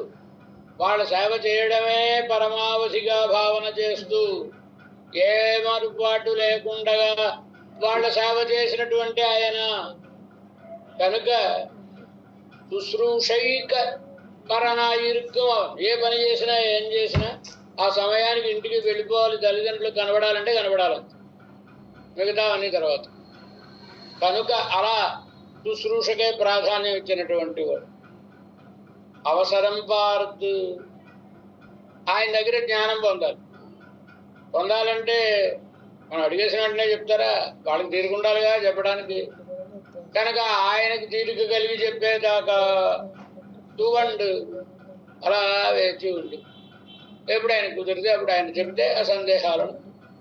వాళ్ళ సేవ చేయడమే పరమావధిగా భావన చేస్తూ ఏ మరుపాటు లేకుండా వాళ్ళ సేవ చేసినటువంటి ఆయన. కనుక శుశ్రూషైక పరణాయిరుక్కం. ఏ పని చేసినా ఏం చేసినా ఆ సమయానికి ఇంటికి వెళ్ళిపోవాలి, తల్లిదండ్రులు కనబడాలంటే కనబడాలి, మిగతా అన్ని తర్వాత. కనుక అలా శుశ్రూషకే ప్రాధాన్యం ఇచ్చినటువంటి వాడు. అవసరం పార్త్, ఆయన దగ్గర జ్ఞానం పొందాలంటే మనం అడిగేసిన వెంటనే చెప్తారా? వాళ్ళకి తీరుకుండాలిగా చెప్పడానికి. కనుక ఆయనకి తీరిక కలిగి చెప్పేదాకా టూవండ్ అలా వేచి ఉంది. ఎప్పుడు ఆయన కుదిరితే అప్పుడు ఆయన చెప్తే ఆ సందేహాలను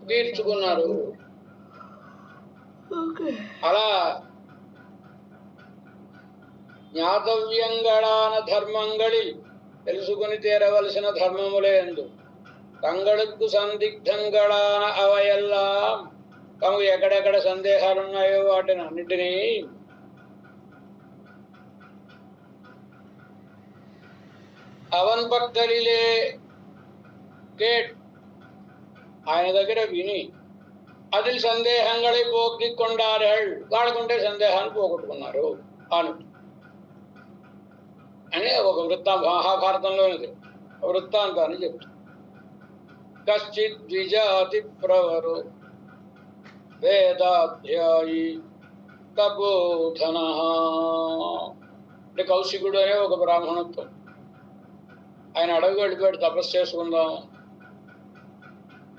తీర్చుకున్నారు. అలా జ్ఞాతవ్యంగళాన ధర్మంగళి, తెలుసుకుని తీరవలసిన ధర్మములేందు, తంగళకు సందిగ్ధంగళాన అవయల్లాం, తమకు ఎక్కడెక్కడ సందేహాలున్నాయో వాటిని అన్నిటినీ అవన్ పక్కలిలే కేట్, ఆయన దగ్గర విని அதில் సందేహங்களை పోగొట్టుకు கொண்டார்கள், వాళ్ళకుంటే సందేహాన్ని పోగొట్టుకున్నారు అను అని ఒక మహాభారతంలోనిది వృత్తాంతాన్ని చెప్తుంది. కశ్చిత్ ద్విజాతి ప్రవరు వేదాధ్యాయి తపోధన. అంటే కౌశికుడు అనే ఒక బ్రాహ్మణత్వం, ఆయన అడవి వెళ్ళిపోయాడు తపస్సు చేసుకుందాం,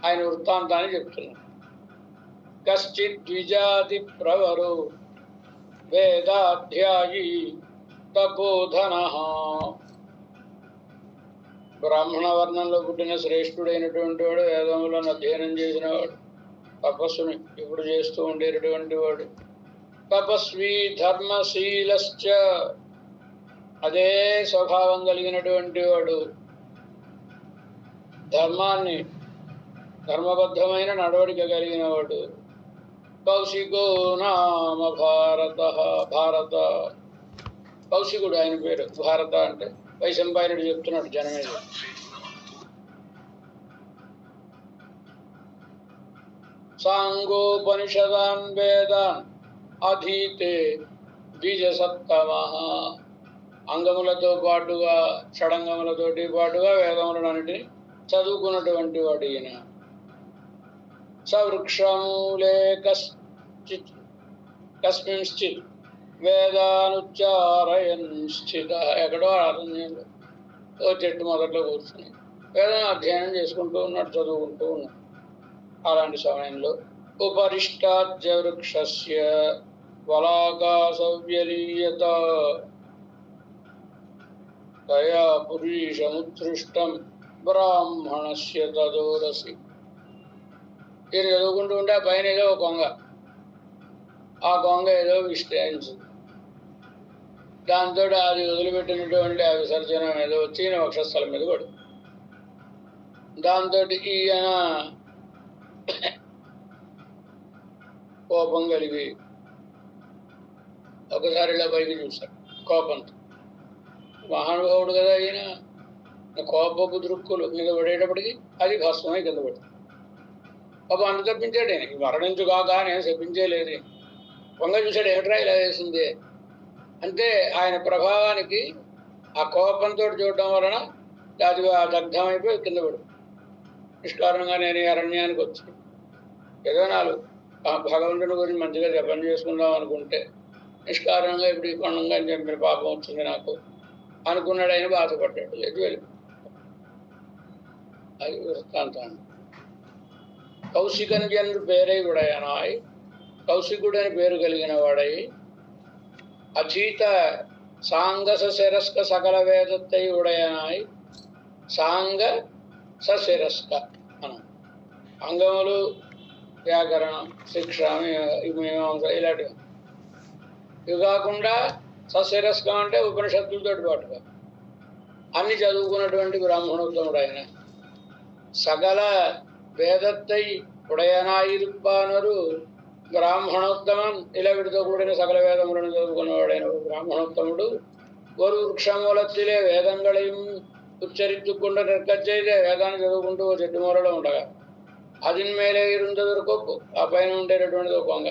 ఆయన వృత్తాంతాన్ని చెప్తున్నాడు. కశ్చిత్ ద్విజాతి ప్రవరు వేదాధ్యాయి తపోధన. బ్రాహ్మణ వర్ణంలో పుట్టిన శ్రేష్ఠుడైనటువంటి వాడు, వేదములను అధ్యయనం చేసిన వాడు, తపస్సుని ఇప్పుడు చేస్తూ ఉండేటటువంటి వాడు. తపస్వి ధర్మశీలశ్చ, అదే స్వభావం కలిగినటువంటి వాడు, ధర్మాన్ని ధర్మబద్ధమైన నడవడిక కలిగిన వాడు. కౌశికో నామ భారత, కౌశికుడు ఆయన పేరు. భారత అంటే వైశంపాయనుడు చెప్తున్నాడు జనమే. సాంగోపనిషదాన్ వేదాన్ అధీతే ద్విజసత్తమ. అంగములతో పాటుగా షడంగములతోటి పాటుగా వేదములన్నిటిని చదువుకున్నటువంటి వాడు ఈయన. సవృక్షమూలే కస్మింశ్చిత్ వేదానుచ్చారయన్ స్థిత. ఎక్కడో అరణ్యంలో ఓ చెట్టు మొదట్లో కూర్చుని వేదం అధ్యయనం చేసుకుంటూ ఉన్నాడు, చదువుకుంటూ ఉన్నాడు. అలాంటి సమయంలో ఉపరిష్టాద్య వృక్షస్య వలాకాసవ్యలీయత తయా పురీషముత్సృష్టం బ్రాహ్మణస్య తదోరసి. ఈయన చదువుకుంటూ ఉంటే ఆ పైన ఏదో ఒక కొంగ, ఆ కొంగ ఏదో విష్టాయించింది. దాంతో అది వదిలిపెట్టినటువంటి ఆ విసర్జనం ఏదో వచ్చి ఈయన వక్షస్థలం మీద పడు. దాంతో ఈయన కోపం కలిగి ఒకసారి ఇలా పైకి చూశాడు కోపంతో. మహానుభావుడు కదా ఈయన, కోపపు దృక్కులు మీద పడేటప్పటికి అది భస్మమై కింద పడుతుంది. పాపం అంత తప్పించాడు ఆయన, మరణించుగాక నేను శపించేలేదు. పొంగ చూశాడు, ఏమిట్రా ఇలా వేసింది అంటే ఆయన ప్రభావానికి ఆ కోపంతో చూడటం వలన అది దగ్ధమైపోయి కింద పడు. నిష్కారణంగా నేను అరణ్యానికి వచ్చి ఏదో నాలుగు భగవంతుని గురించి మంచిగా జపం చేసుకుందాం అనుకుంటే నిష్కారణంగా ఇప్పుడు ఈ కొండంగా చంపిన పాపం వచ్చింది నాకు అనుకున్నాడు. ఆయన బాధపడ్డాడు. లేదు వెళ్ళి అది వృత్తాంతం. కౌశికన్ జన్రు పేరై ఉడయనాయ్, కౌశికుడని పేరు కలిగిన వాడై, అచీత సాంగస శిరస్క సకల వేదత్తై ఉడయనాయ్. సాంగ సశిరస్క మనం అంగములు, వ్యాకరణం, శిక్ష, మీమాంస ఇలాంటివి. ఇవి కాకుండా సశిరస్కం అంటే ఉపనిషత్తులతో పాటుగా అన్ని చదువుకున్నటువంటి బ్రాహ్మణోత్తముడు ఆయన. సకల వేదత్తై ఉడయనాయిరుప్పానరు బ్రాహ్మణోత్తమం. ఇలా వీటితో కూడిన సకల వేదములను చదువుకున్నవాడైన బ్రాహ్మణోత్తముడు ஒரு వృక్షమూలத்திலே వేదంగளையும் உச்சரித்துக்கொண்டு நிற்கச் செய்த వేదాన్ని చదువుకుంటూ ఓ చెట్టు మూలలో ఉండగా అదిన్ మేలే இருந்ததொரு கொப்பு, ఆ పైన ఉండేటటువంటిది ఒక కొంగ.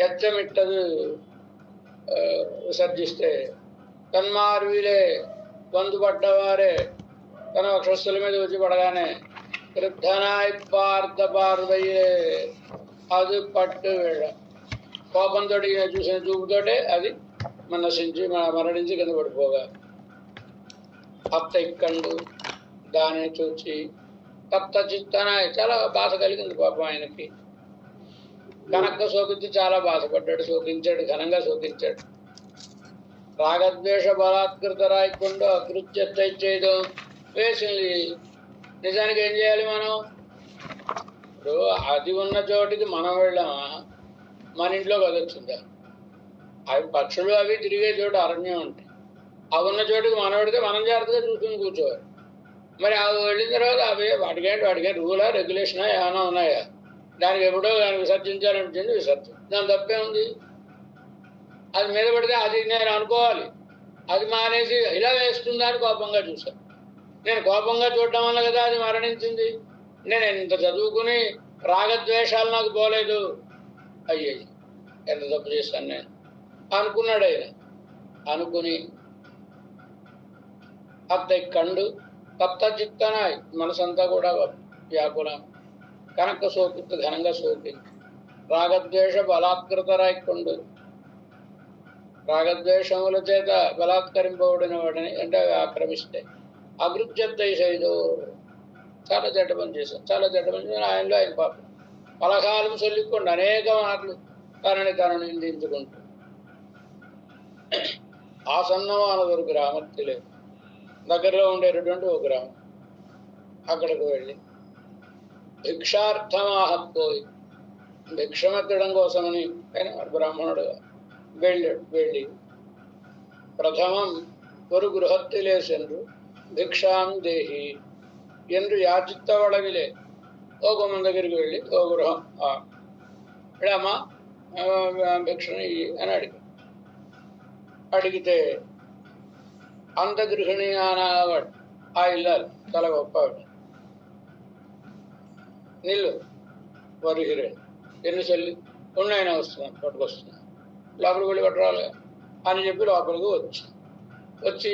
ఎచ్చమిట్టదు విసర్జిస్తే తన్మార్విలే బంధుపడ్డవారే తన వక్షస్థుల మీద వచ్చి పడగానే క్రుద్ధనాయ్ పార్థ పార్వయ్యే అది పట్టు వీళ్ళ కోపంతో చూసిన చూపుతోటే అది మరణించి కింద పడిపోగా అత్త ఇక్కండు దానిని చూచి తప్త చిత్తనాయ్ చాలా బాధ కలిగింది పాపం ఆయనకి. కనక శోకించి చాలా బాధపడ్డాడు, శోకించాడు, ఘనంగా శోకించాడు. రాగద్వేష బలాత్కృత రాయకుండా అకృత్యత చేయడం వేసింది. నిజానికి ఏం చేయాలి మనం? ఇప్పుడు అది ఉన్న చోటికి మనం వెళ్ళామా, మన ఇంట్లో కదొచ్చిందా? అవి పక్షులు అవి తిరిగే చోట అరణ్యం ఉంటాయి. అవి ఉన్న చోటికి మనం పెడితే మనం జాగ్రత్తగా చూసుకుని కూర్చోవాలి. మరి అవి వెళ్ళిన తర్వాత అవి వాటికేంటి రూలా రెగ్యులేషనా ఏమైనా ఉన్నాయా? దానికి ఎప్పుడో దాన్ని విసర్జించాలనిపించింది, విసర్జన. దాని తప్పే ఉంది. అది మీద పడితే అది నేను అనుకోవాలి, అది మానేసి ఇలా వేస్తుందా అని కోపంగా చూశాను. నేను కోపంగా చూడటం వల్ల కదా అది మరణించింది. నేను ఎంత చదువుకుని రాగద్వేషాలు నాకు పోలేదు. అయ్యాయి ఎంత తప్పు చేశాను నేను అనుకున్నాడు ఆయన. అనుకుని అత్త కండు తప్త చిత్తనాయ్, మనసంతా కూడా వ్యాకులం. కనక శోకిత్తు ఘనంగా శోకించి రాగద్వేష బలాత్కృత రాయకుండు, రాగద్వేషముల చేత బలాత్కరింపబడిన వాడిని అంటే ఆక్రమిస్తే అగృత్యతైసైదో చాలా చెడ్డ పని చేశాను, చాలా చెడ్డ పని చేశాను. ఆయనలో ఆయన పాపం పలకాలం చొల్లిక్కుండా అనేక మాటలు తనను నిందించుకుంటూ ఆసన్నం అనదొరు గ్రామత్తిలే దగ్గరలో ఉండేటటువంటి ఒక గ్రామం. అక్కడికి వెళ్ళి భిక్షార్థమాహపోయి భిక్షమెత్తడం కోసమని ఆయన బ్రాహ్మణుడుగా వెళ్ళి ప్రథమం ஒரு గృహత్తిలే సెன்று భిక్షాం దేహి ಎಂದು యాచిత్తవడవిలే. ఓ గుమ్మం దగ్గరికి వెళ్ళి ఓ గృహం ఇడమ్మా భిక్షని అని అడిగితే అంత గృహిణి అనేవాడు ఆ ఇల్లాలి చాలా గొప్పవాడు. నీళ్ళు వరిహిరే ఎన్ని చెల్లి ఉన్నాయన వస్తున్నాను పట్టుకొస్తున్నాను లోపలికి వెళ్ళి పట్టరాలి అని చెప్పి లోపలికి వచ్చి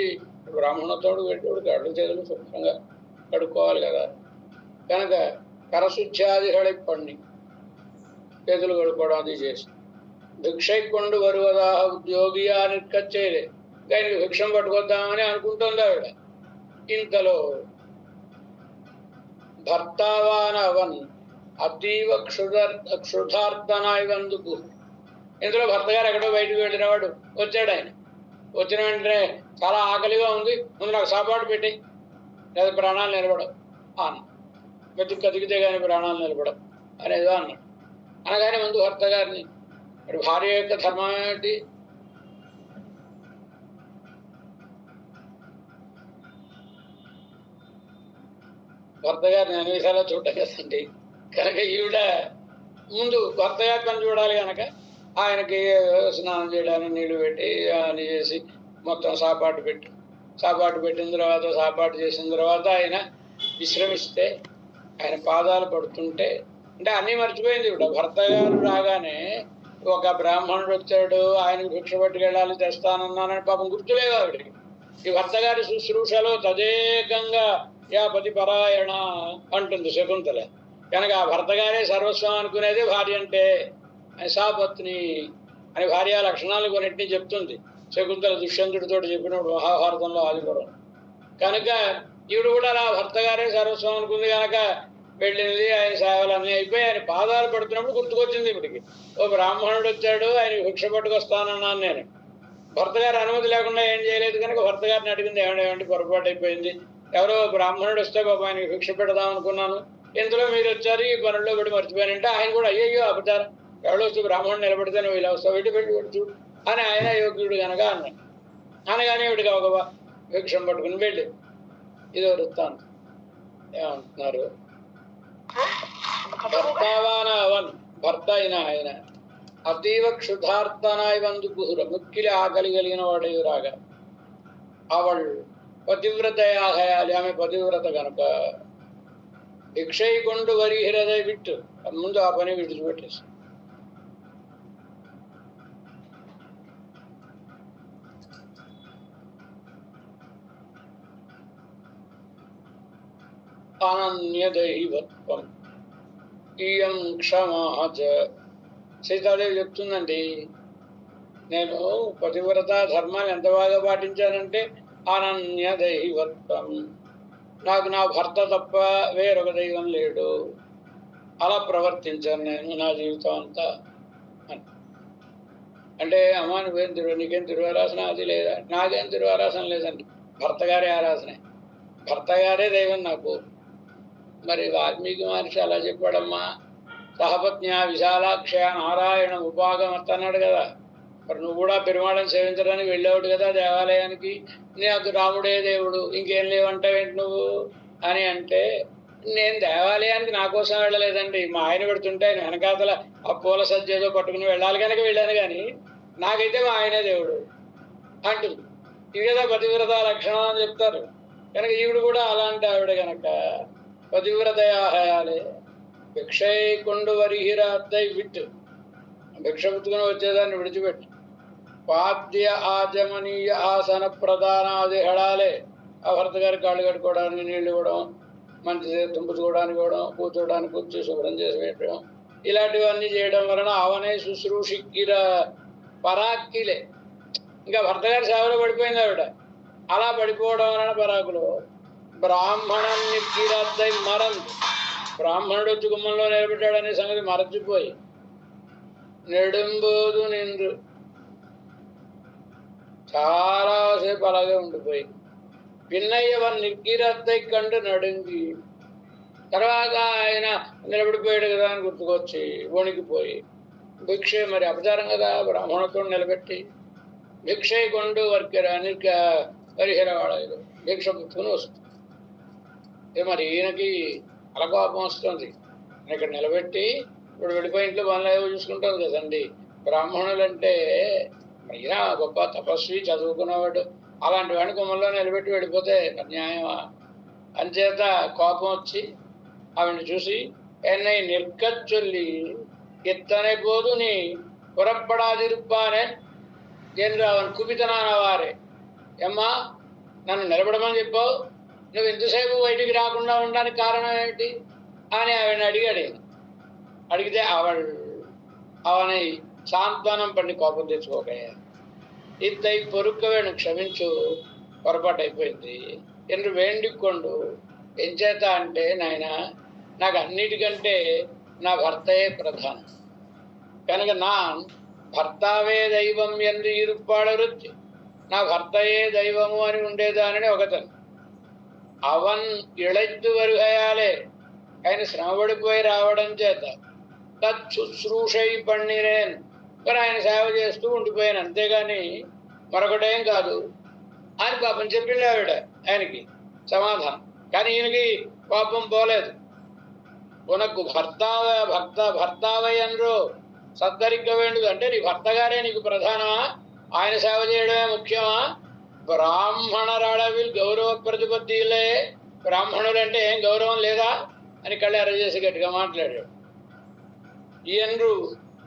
బ్రాహ్మణతోడు పెట్టాడు గడ్డ చేతులు శుభ్రంగా కడుక్కోవాలి కదా. కనుక కరశుద్ధ్యాదిహళి పండి చేతులు కడుక్కోవడం అది చేసి భిక్షై కొండు వరువదాహ ఉద్యోగియా నిక్కచ్చేదే ఆయనకి భిక్షం పట్టుకొద్దామని అనుకుంటుంది ఆవిడ. ఇంతలో భర్తావానవన్ అతీవ క్షుధార్థనాయ్ వందుకు. ఇందులో భర్త గారు ఎక్కడో బయటకు వెళ్ళినవాడు వచ్చాడు. ఆయన వచ్చిన వెంటనే చాలా ఆకలిగా ఉంది, ముందు నాకు సాపాటు పెట్టి లేదా ప్రాణాలు నిలబడవు అన్న. మెతుకు కదిగితే కానీ ప్రాణాలు నిలబడవు అనేదో అన్నాడు. అనగానే ముందు భర్త గారిని మరి భార్య యొక్క ధర్మం ఏమిటి? భర్త గారిని అన్ని విషయాల్లో చూడటం కదండి. కనుక ఈవిడ ముందు భర్త గారి పని చూడాలి. కనుక ఆయనకి స్నానం చేయడానికి నీళ్లు పెట్టి అని చేసి మొత్తం సాపాటు పెట్టిన తర్వాత సాపాటు చేసిన తర్వాత ఆయన విశ్రమిస్తే ఆయన పాదాలు పడుతుంటే అంటే అన్నీ మర్చిపోయింది ఇప్పుడు. భర్త గారు రాగానే ఒక బ్రాహ్మణుడు వచ్చాడు, ఆయనకు భిక్ష పట్టుకెళ్ళాలి తెస్తానన్నానని పాపం గుర్తులేదు ఆవిడకి. ఈ భర్త గారి శుశ్రూషలో తదేకంగా యా పతి పరాయణ అంటుంది శకుంతల. కనుక ఆ భర్త గారే సర్వస్వం అనుకునేది భార్య అంటే. సాపత్ని అని భార్య లక్షణాలు కొన్నింటినీ చెప్తుంది శకుంతల దుష్యంతుడితో చెప్పినప్పుడు మహాభారతంలో ఆదిపురం. కనుక ఈవిడ కూడా అలా భర్త గారే సర్వస్వం అనుకుంది. కనుక వెళ్ళింది, ఆయన సేవలు అన్నీ అయిపోయి ఆయన పాదాలు పడుతున్నప్పుడు గుర్తుకొచ్చింది ఇప్పటికి, ఓ బ్రాహ్మణుడు వచ్చాడు, ఆయన భిక్ష పట్టుకొస్తానన్నాను నేను. భర్త గారు అనుమతి లేకుండా ఏం చేయలేదు కనుక భర్త గారిని అడిగింది, ఏమంటే పొరపాటు అయిపోయింది, ఎవరో బ్రాహ్మణుడు వస్తే బాబు ఆయనకి భిక్ష పెడదాం అనుకున్నాను, ఇందులో మీరు వచ్చారు, ఈ పనుల్లో పడి మర్చిపోయానంటే ఆయన కూడా అయ్యయ్యో అబద్ధారు, ఎవరో వచ్చి బ్రాహ్మణుడు నిలబడితే నువ్వు ఇలా వస్తావు, వెళ్ళి చూడు అని ఆయన యోగ్యుడు కనుక అన్నాడు. అనగానే ఇవిడిగా ఒక భిక్షం పట్టుకుని వెళ్ళి ఇదో వృత్తాంతం. ఏమంటున్నారు, భర్తావానవన్ భర్త అయిన ఆయన అతీవ క్షుధార్తనాయ వందు కుహుర మిక్కిలి ఆకలి కలిగిన వాడేరాగా అవళ్ పతివ్రతయాహయాలి, ఆమె పతివ్రత కనుక భిక్షై కొండు వరిహిరదై విట్టు ముందు ఆ పని విడిచిపెట్టేసి అనన్యదైవత్వం ఇయం క్షమాచ. సీతాదేవి చెప్తుందండి, నేను పతివ్రత ధర్మాన్ని ఎంత బాగా పాటించానంటే అనన్యదైవత్వం, నాకు నా భర్త తప్ప వేరొక దైవం లేడు, అలా ప్రవర్తించాను నేను నా జీవితం అంతా. అంటే అమ్మా నీకేం తిరువారాసన అది లేదా? నాకేం తిరువారాసన లేదండి, భర్త గారే ఆరాధనే, భర్త గారే దైవం నాకు. మరి వాల్మీకి మహర్షి అలా చెప్పాడమ్మా, సహపత్న్యా విశాలాక్షయ నారాయణ ఉపాగమర్త అన్నాడు కదా. మరి నువ్వు కూడా పెరుమాళని సేవించడానికి వెళ్ళేవాడు కదా దేవాలయానికి, నాకు రాముడే దేవుడు ఇంకేం లేవంటావేంటి నువ్వు అని అంటే, నేను దేవాలయానికి నా కోసం వెళ్ళలేదండి, మా ఆయన పెడుతుంటే ఆయన వెనకాతల ఆ పూల సజ్జ ఏదో పట్టుకుని వెళ్ళాలి కనుక వెళ్ళాను, కానీ నాకైతే మా ఆయనే దేవుడు అంటుంది. ఇది కదా పతివ్రత లక్షణం అని చెప్తారు. కనుక ఈవిడ కూడా అలాంటి ఆవిడ కనుక పతివ్రతయాహయాలే భిక్షై కొండు వరిహిరాత్తై విట్టు, భిక్ష పుచ్చుకుని వచ్చేదాన్ని విడిచిపెట్టు, పాద్య ఆచమనీయ ఆసన ప్రధానాది హడాలే, ఆ భర్త గారి కాళ్ళు కట్టుకోవడానికి నీళ్ళు ఇవ్వడం, మంచి తుంపుకోవడానికి ఇవ్వడం, కూర్చోవడానికి కూర్చో శుభ్రం చేసి పెట్టడం, ఇలాంటివన్నీ చేయడం వలన అవనే శుశ్రూషిక్కిర పరాక్కిలే, ఇంకా భర్త గారి సేవలో పడిపోయింది ఆవిడ. అలా పడిపోవడం వలన పరాకులు బ్రాహ్మణం నిక్కిరద్దై మరం, బ్రాహ్మణుడు వచ్చి గుమ్మంలో నిలబెట్టాడనే సంగతి మరచిపోయి నెడుంబోదు నిండు చాలాసేపు అలాగే ఉండిపోయి పిన్నయ్యవన్ నిక్కిరద్దై కండు నడుంగి, తర్వాత ఆయన నిలబడిపోయాడు కదా అని గుర్తుకొచ్చి వణికిపోయి భిక్ష, మరి అపచారం కదా బ్రాహ్మణతో నిలబెట్టి భిక్షై కొండు వరిహిరవాడదు భిక్ష పుచ్చుకుని వస్తుంది. మరి ఈయనకి అలా కోపం వస్తుంది, ఇక్కడ నిలబెట్టి ఇప్పుడు వెళ్ళిపోయి ఇంట్లో పనులు ఏవో చూసుకుంటారు కదండి. బ్రాహ్మణులు అంటే ఈయన గొప్ప తపస్వి చదువుకున్నవాడు, అలాంటి వాడిని గుమ్మంలో నిలబెట్టి వెళ్ళిపోతే న్యాయమా? అంచేత కోపం వచ్చి ఆవిడని చూసి ఎన్నై నిర్కచ్చొల్లి ఎత్తనే పోదు నీ పురప్పడాదిరుప్పానే என்று அவன் కుపితనాన వారే, ఏమ్మా నన్ను నిలబడమని చెప్పావు, నువ్వు ఎంతసేపు బయటికి రాకుండా ఉండడానికి కారణం ఏమిటి అని ఆవిడని అడిగాడు. అడిగితే అవని సాంత్వనం పడి కోపం తెచ్చుకోకయ్యా, ఇద్దై పొరుక్కవేణు క్షమించు, పొరపాటు అయిపోయింది என்று వేండికొండు. ఎంచేత అంటే నాయన నాకు అన్నిటికంటే నా భర్తయే ప్రధానం కనుక நான் భర్తావే దైవం என்று இருப்பாడ వృత్తి, నా భర్తయే దైవము అని ఉండేదానని ఒకతను. అవన్ ఇళైత్తు వరుగయాలే, ఆయన శ్రమపడిపోయి రావడం చేత తచ్చుశ్రూషై పణ్ణిరేన్, మరి ఆయన సేవ చేస్తూ ఉండిపోయాను, అంతేగాని మరొకటేం కాదు అని పాపం చెప్పింది ఆవిడ ఆయనకి సమాధానం. కానీ ఈయనకి పాపం పోలేదు. ఉనకు భర్తావై అనరు సత్కరిక వేండుదు అంటే నీ భర్త గారే నీకు ప్రధానమా, ఆయన సేవ చేయడమే ముఖ్యమా? బ్రాహ్మణరాడవిల్ గౌరవ ప్రతిపత్తిలే, బ్రాహ్మణులు అంటే ఏం గౌరవం లేదా అని కళ్ళెర చేసి గట్టిగా మాట్లాడాడు. ఈయనరు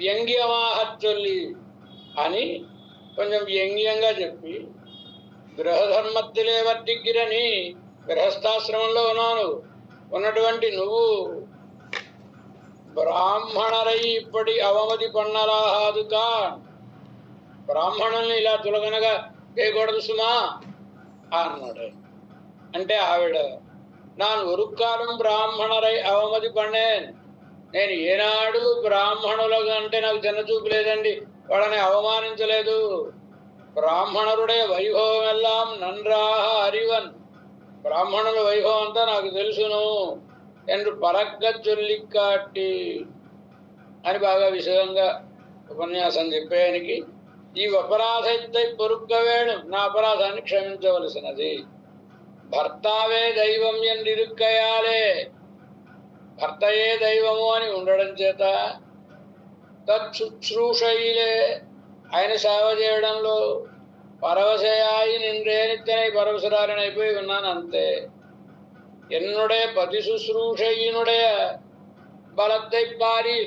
వ్యంగ్యమాహచ్చొల్లి అని కొంచెం వ్యంగ్యంగా చెప్పి, గృహధర్మత్తులే వర్తిగ్గిరని, గృహస్థాశ్రమంలో ఉన్నావు, ఉన్నటువంటి నువ్వు బ్రాహ్మణరై ఇప్పటి అవమతి పన్నరాదుకా, బ్రాహ్మణుల్ని ఇలా తులగనగా చేయకూడదు సుమా అన్నాడు. అంటే ఆవిడ, నాన్ ఒరుక్కాలం బ్రాహ్మణరై అవమతి పన్నేన్, నేను ఏనాడు బ్రాహ్మణుల అంటే నాకు చిన్నచూపు లేదండి, వాళ్ళని అవమానించలేదు. బ్రాహ్మణరుడే వైభవం ఎల్లాం నన్రాహ అరివన్, బ్రాహ్మణుల వైభవం అంతా నాకు తెలుసును என்று పరగ్గ చొల్లికాట్టి అని బాగా విషదంగా ఉపన్యాసం చెప్పేయనికి, ఈ అపరాధத்தை పొరుక్క వేణం, నా అపరాధాన్ని క్షమించవలసినది. భర్తావే దైవం ఎండిరుక్కయాలే, భర్తయే దైవము అని ఉండడం చేత, తచ్చుశ్రూషయిలే ఆయన సేవ చేయడంలో, పరవశయాయి నిండ్రేనిత్తనై పరవశరాలని అయిపోయి ఉన్నాను అంతే. ఎన్నుడే పతి శుశ్రూషయినుడే బలத்தை పారి,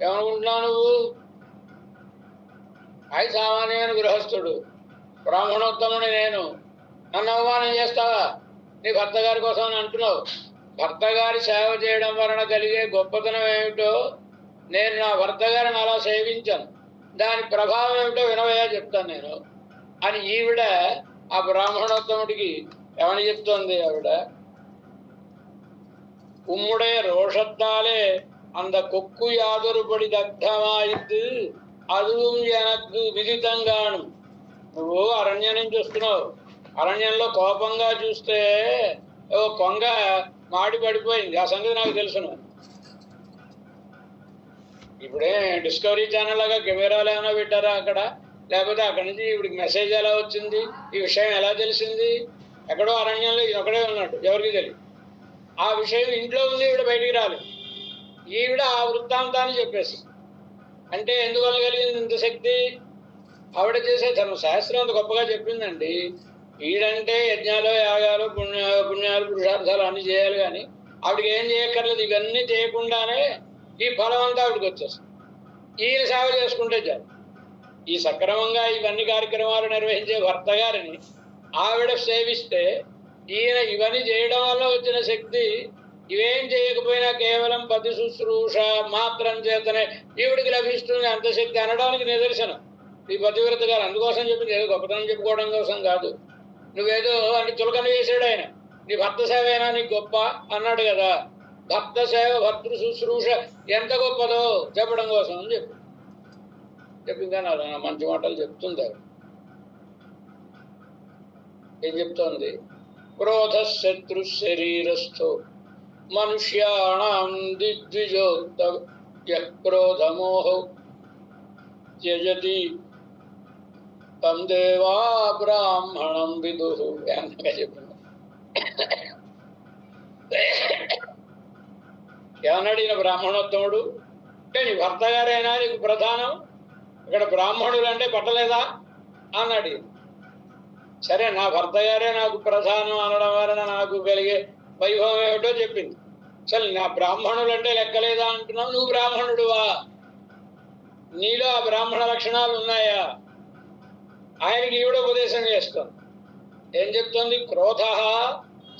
ఏమనుకుంటున్నావు నువ్వు? ఆయన సామాన్యమైన గృహస్థుడు, బ్రాహ్మణోత్తముని నేను, నన్ను అవమానం చేస్తావా? నీ భర్త గారి కోసం అని అంటున్నావు. భర్త గారి సేవ చేయడం వలన కలిగే గొప్పతనం ఏమిటో నేను నా భర్త గారిని అలా సేవించాను, దాని ప్రభావం ఏమిటో వినవయ్యా చెప్తాను నేను అని ఈవిడ ఆ బ్రాహ్మణోత్తముడికి ఏమని చెప్తోంది ఆవిడ? உம்முடைய ரோஷத்தாலே அந்த கொக்கு யாதொருபடி దగ్ధమాయిత్ அதுவும் எனக்கு విదితంగాను. నువ్వు అరణ్యం నుంచి వస్తున్నావు, అరణ్యంలో కోపంగా చూస్తే ఓ కొంగ మాడి పడిపోయింది, ఆ సంగతి నాకు తెలుసును. ఇప్పుడే డిస్కవరీ ఛానల్ లాగా కెమెరాలు ఏమైనా పెట్టారా అక్కడ? లేకపోతే అక్కడి నుంచి ఇవిడికి మెసేజ్ ఎలా వచ్చింది, ఈ విషయం ఎలా తెలిసింది? ఎక్కడో అరణ్యంలో ఇది ఒకడే ఉన్నాడు, ఎవరికి తెలియదు. ఆ విషయం ఇంట్లో ఉంది, ఈవిడ బయటికి రాలేదు. ఈవిడ ఆ వృత్తాంతాన్ని చెప్పేసి, అంటే ఎందువల్ల కలిగింది ఇంత శక్తి? ఆవిడ చేసే ధర్మశాస్త్రం అంత గొప్పగా చెప్పిందండి. ఈడంటే యజ్ఞాలు యాగాలు పుణ్యాలు పురుషార్థాలు అన్నీ చేయాలి, కానీ ఆవిడకి ఏం చేయక్కర్లేదు. ఇవన్నీ చేయకుండానే ఈ ఫలం అంతా ఆవిడకి వచ్చేస్తుంది. ఈయన సేవ చేసుకుంటే చాలు. ఈ సక్రమంగా ఇవన్నీ కార్యక్రమాలు నిర్వహించే భర్త గారిని ఆవిడ సేవిస్తే, ఈయన ఇవన్నీ చేయడం వల్ల వచ్చిన శక్తి ఇవేం చేయకపోయినా కేవలం పతి శుశ్రూష మాత్రం చేతనే ఈవిడికి లభిస్తుంది అంత శక్తి అనడానికి నిదర్శనం ఈ పతివ్రత గారు. అందుకోసం చెప్పింది, ఏదో గొప్పతనం చెప్పుకోవడం కోసం కాదు. నువ్వేదో అంటే చులకన చేసాడు ఆయన, నీ భర్త సేవ అయినా నీకు గొప్ప అన్నాడు కదా. భర్త సేవ భర్తృ శుశ్రూష ఎంత గొప్పదో చెప్పడం కోసం అని చెప్పింది. కానీ మంచి మాటలు చెప్తుంది. ఏం చెప్తోంది? క్రోధ శత్రు శరీరస్థో మనుష్యాణం దిగ్విజోక్త క్రోధమోహో త్యజతి తం దేవా బ్రాహ్మణం విదుః అన్నగా చెప్పింది. ఏమన్నాడు ఈయన బ్రాహ్మణోత్తముడు? అంటే నీ భర్త గారైనా నీకు ప్రధానం, ఇక్కడ బ్రాహ్మణులు అంటే పట్టలేదా అన్నాడు. సరే, నా భర్త గారే నాకు ప్రధానం అనడం వలన నాకు కలిగే వైభవం ఏమిటో చెప్పింది. అసలు నా బ్రాహ్మణులు అంటే లెక్కలేదా అంటున్నావు? నువ్వు బ్రాహ్మణుడువా? నీలో ఆ బ్రాహ్మణ లక్షణాలు ఉన్నాయా? ఆయనకి ఈవిడ ఉపదేశం చేస్తుంది. ఏం చెప్తుంది? క్రోధ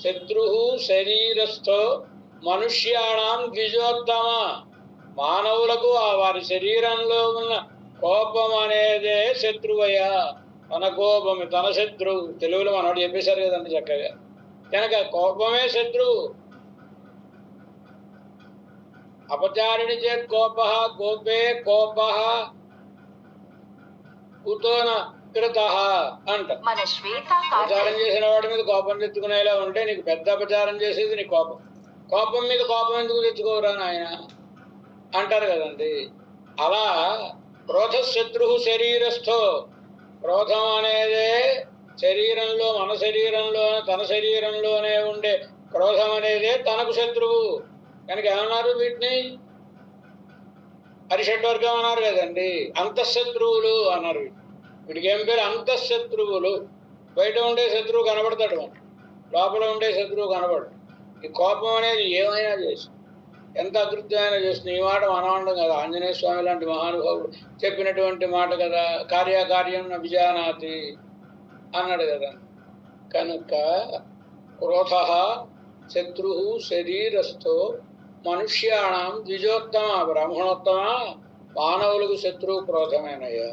శత్రు శరీరస్థో మనుష్యాణం ద్విజోత్తమ, మానవులకు ఆ వారి శరీరంలో ఉన్న కోపం అనేదే శత్రువయ్యా. తన కోపమే తన శత్రువు. తెలుగులో మనోడు చెప్పేశారు కదండి చక్కగా. కనుక కోపమే శత్రువు. అపచారిణి చేత్ కోప కోపే కోప కుతోన కృత అంట. అపచారం చేసిన వాడి మీద కోపం తెచ్చుకునేలా ఉంటే నీకు పెద్ద అపచారం చేసేది నీ కోపం. కోపం మీద కోపం ఎందుకు తెచ్చుకోరా నాయన అంటారు కదండి. అలా క్రోధ శత్రు శరీరస్థో, క్రోధం అనేదే శరీరంలో మన శరీరంలోనే తన శరీరంలోనే ఉండే క్రోధం అనేదే తనకు శత్రువు. కనుక ఏమన్నారు వీటిని? పరిషడ్వర్గం అన్నారు కదండి. అంతఃశత్రువులు అన్నారు. వీటికి ఏం పేరు? అంతఃశత్రువులు. బయట ఉండే శత్రువు కనబడతాడు, మనకు లోపల ఉండే శత్రువు కనబడు. ఈ కోపం అనేది ఏమైనా చేసి ఎంత అదృష్టమైనా చేస్తుంది. ఈ మాట మనమండం కదా, ఆంజనేయ స్వామి లాంటి మహానుభావుడు చెప్పినటువంటి మాట కదా. కార్యకార్యం న విజానాతి అన్నాడు కదా. కనుక క్రోధ శత్రు శరీరస్థో మనుష్యాణం ద్విజోత్తమ బ్రాహ్మణోత్తమ మానవులకు శత్రువు క్రోధమేనయ్యా.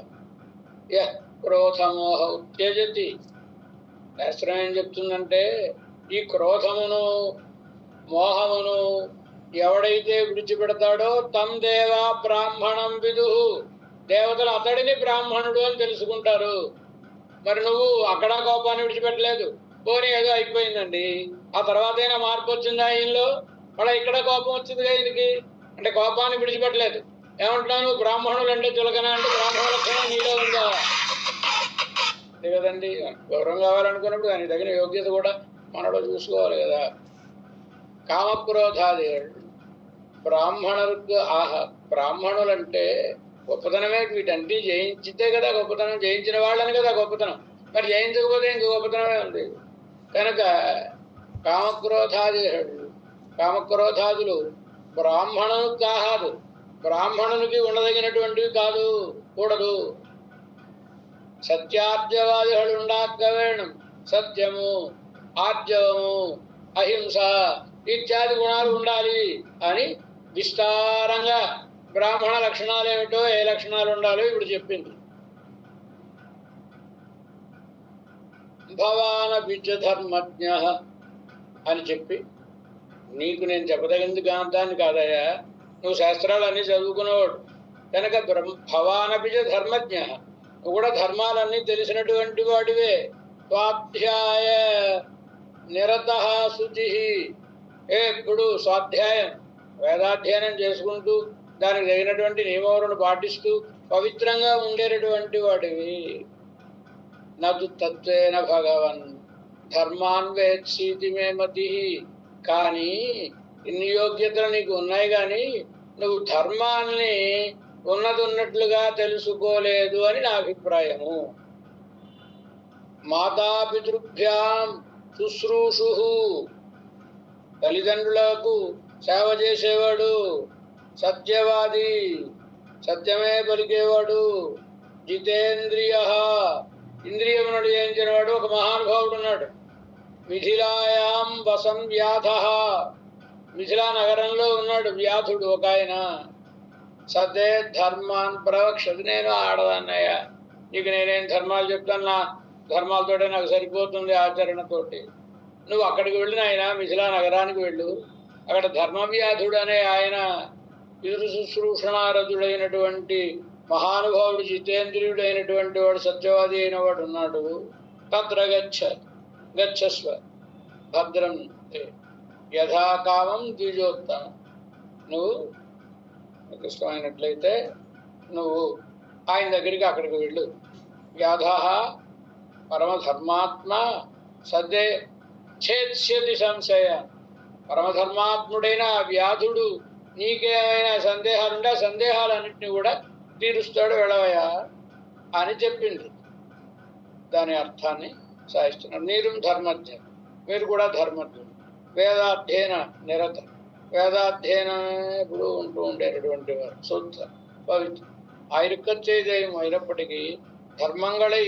యః క్రోధమోహ ఉత్యజతి. శాస్త్రం ఏం చెప్తుందంటే ఈ క్రోధమును మోహమును ఎవడైతే విడిచిపెడతాడో తం దేవా బ్రాహ్మణం విదు. దేవతలు అతడిని బ్రాహ్మణుడు అని తెలుసుకుంటారు. మరి నువ్వు అక్కడ కోపాన్ని విడిచిపెట్టలేదు. పోనీ ఏదో అయిపోయిందండి, ఆ తర్వాత అయినా మార్పు వచ్చిందా ఈయనలో? మళ్ళీ ఇక్కడ కోపం వచ్చిందిగా ఈయనకి. అంటే కోపాన్ని విడిచిపెట్టలేదు. ఏమంటున్నాను? బ్రాహ్మణులు అంటే చులకన అంటే బ్రాహ్మణ లక్షణం నీలో ఉందా? అంతే కదండి. గౌరవం కావాలనుకున్నప్పుడు దానికి తగిన యోగ్యత కూడా మనలో చూసుకోవాలి కదా. కామక్రోధాది బ్రాహ్మణులకు బ్రాహ్మణులంటే గొప్పతనమే. వీటంటే జయించితే కదా గొప్పతనం, జయించిన వాళ్ళని కదా గొప్పతనం. మరి జయించకపోతే ఇంక గొప్పతనమే ఉంది. కనుక కామక్రోధాదులు బ్రాహ్మణునికి కాదు, బ్రాహ్మణునికి ఉండదగినటువంటివి కాదు, కూడదు. సత్యార్జవాదిహళు ఉండాక వేణం. సత్యము, ఆర్జవము, అహింస ఇత్యాది గుణాలు ఉండాలి అని విస్తారంగా బ్రాహ్మణ లక్షణాలు ఏమిటో, ఏ లక్షణాలు ఉండాలో ఇప్పుడు చెప్పింది. భవాన విద్యధర్మజ్ఞ అని చెప్పి, నీకు నేను చెప్పదగింది దాన్ని కాదయ్యా, నువ్వు శాస్త్రాలన్నీ చదువుకునేవాడు కనుక భవానపిజ ధర్మజ్ఞ, నువ్వు కూడా ధర్మాలన్నీ తెలిసినటువంటి వాడివే. స్వాధ్యాయ నిరత శుచి, ఎప్పుడు స్వాధ్యాయం వేదాధ్యయనం చేసుకుంటూ దానికి తగినటువంటి నియమములను పాటిస్తూ పవిత్రంగా ఉండేటటువంటి వాడివి. నదు తత్వేన భగవన్ ధర్మాన్ వేత్సీతి మే మతి. కానీ ఇన్ని యోగ్యతలు నీకు ఉన్నాయి కానీ నువ్వు ధర్మాన్ని ఉన్నట్లుగా తెలుసుకోలేదు అని నా అభిప్రాయము. మాతాపితృభ్యాం శుశ్రూషు, తల్లిదండ్రులకు సేవ చేసేవాడు, సత్యవాది సత్యమే పలికేవాడు, జితేంద్రియ ఇంద్రియమును జయించినవాడు ఒక మహానుభావుడు ఉన్నాడు. మిథిలాయాం వసం వ్యాధ, మిథిలా నగరంలో ఉన్నాడు వ్యాధుడు ఒక ఆయన. సతే ధర్మాన్ ప్రవక్షతి, నేను ఆడదన్నయ్యా, నీకు నేనేం ధర్మాలు చెప్తాను, నా ధర్మాలతోటే నాకు సరిపోతుంది ఆచరణతోటి. నువ్వు అక్కడికి వెళ్ళిన ఆయన మిథిలా నగరానికి వెళ్ళు, అక్కడ ధర్మవ్యాధుడు అనే ఆయన పితృ శుశ్రూషణారథుడైనటువంటి మహానుభావుడు, జితేంద్రియుడైనటువంటి వాడు, సత్యవాది అయిన వాడు ఉన్నాడు. తత్ర గచ్చస్వ భద్రం యథాకామం ద్విజోత్తమం. నువ్వు నీకు ఇష్టమైనట్లయితే నువ్వు ఆయన దగ్గరికి అక్కడికి వెళ్ళు. వ్యాధ పరమధర్మాత్మ సదే ఛేత్స్యతి సంశయ. పరమధర్మాత్ముడైన ఆ వ్యాధుడు నీకేమైనా సందేహాలుంటే ఆ సందేహాలన్నింటినీ కూడా తీరుస్తాడు, వెళ్ళవయా అని చెప్పింది. దాని అర్థాన్ని సాయిస్తున్నాడు. మీరు ధర్మజ్ఞ, మీరు కూడా ధర్మజ్ఞుడు. వేదాధ్యయన నిరత, వేదాధ్యయనం ఎప్పుడు ఉంటూ ఉండేటటువంటి వారు, శుద్ధ పవిత్ర ఆయుర్కచ్చేదయం అయినప్పటికీ ధర్మంగళై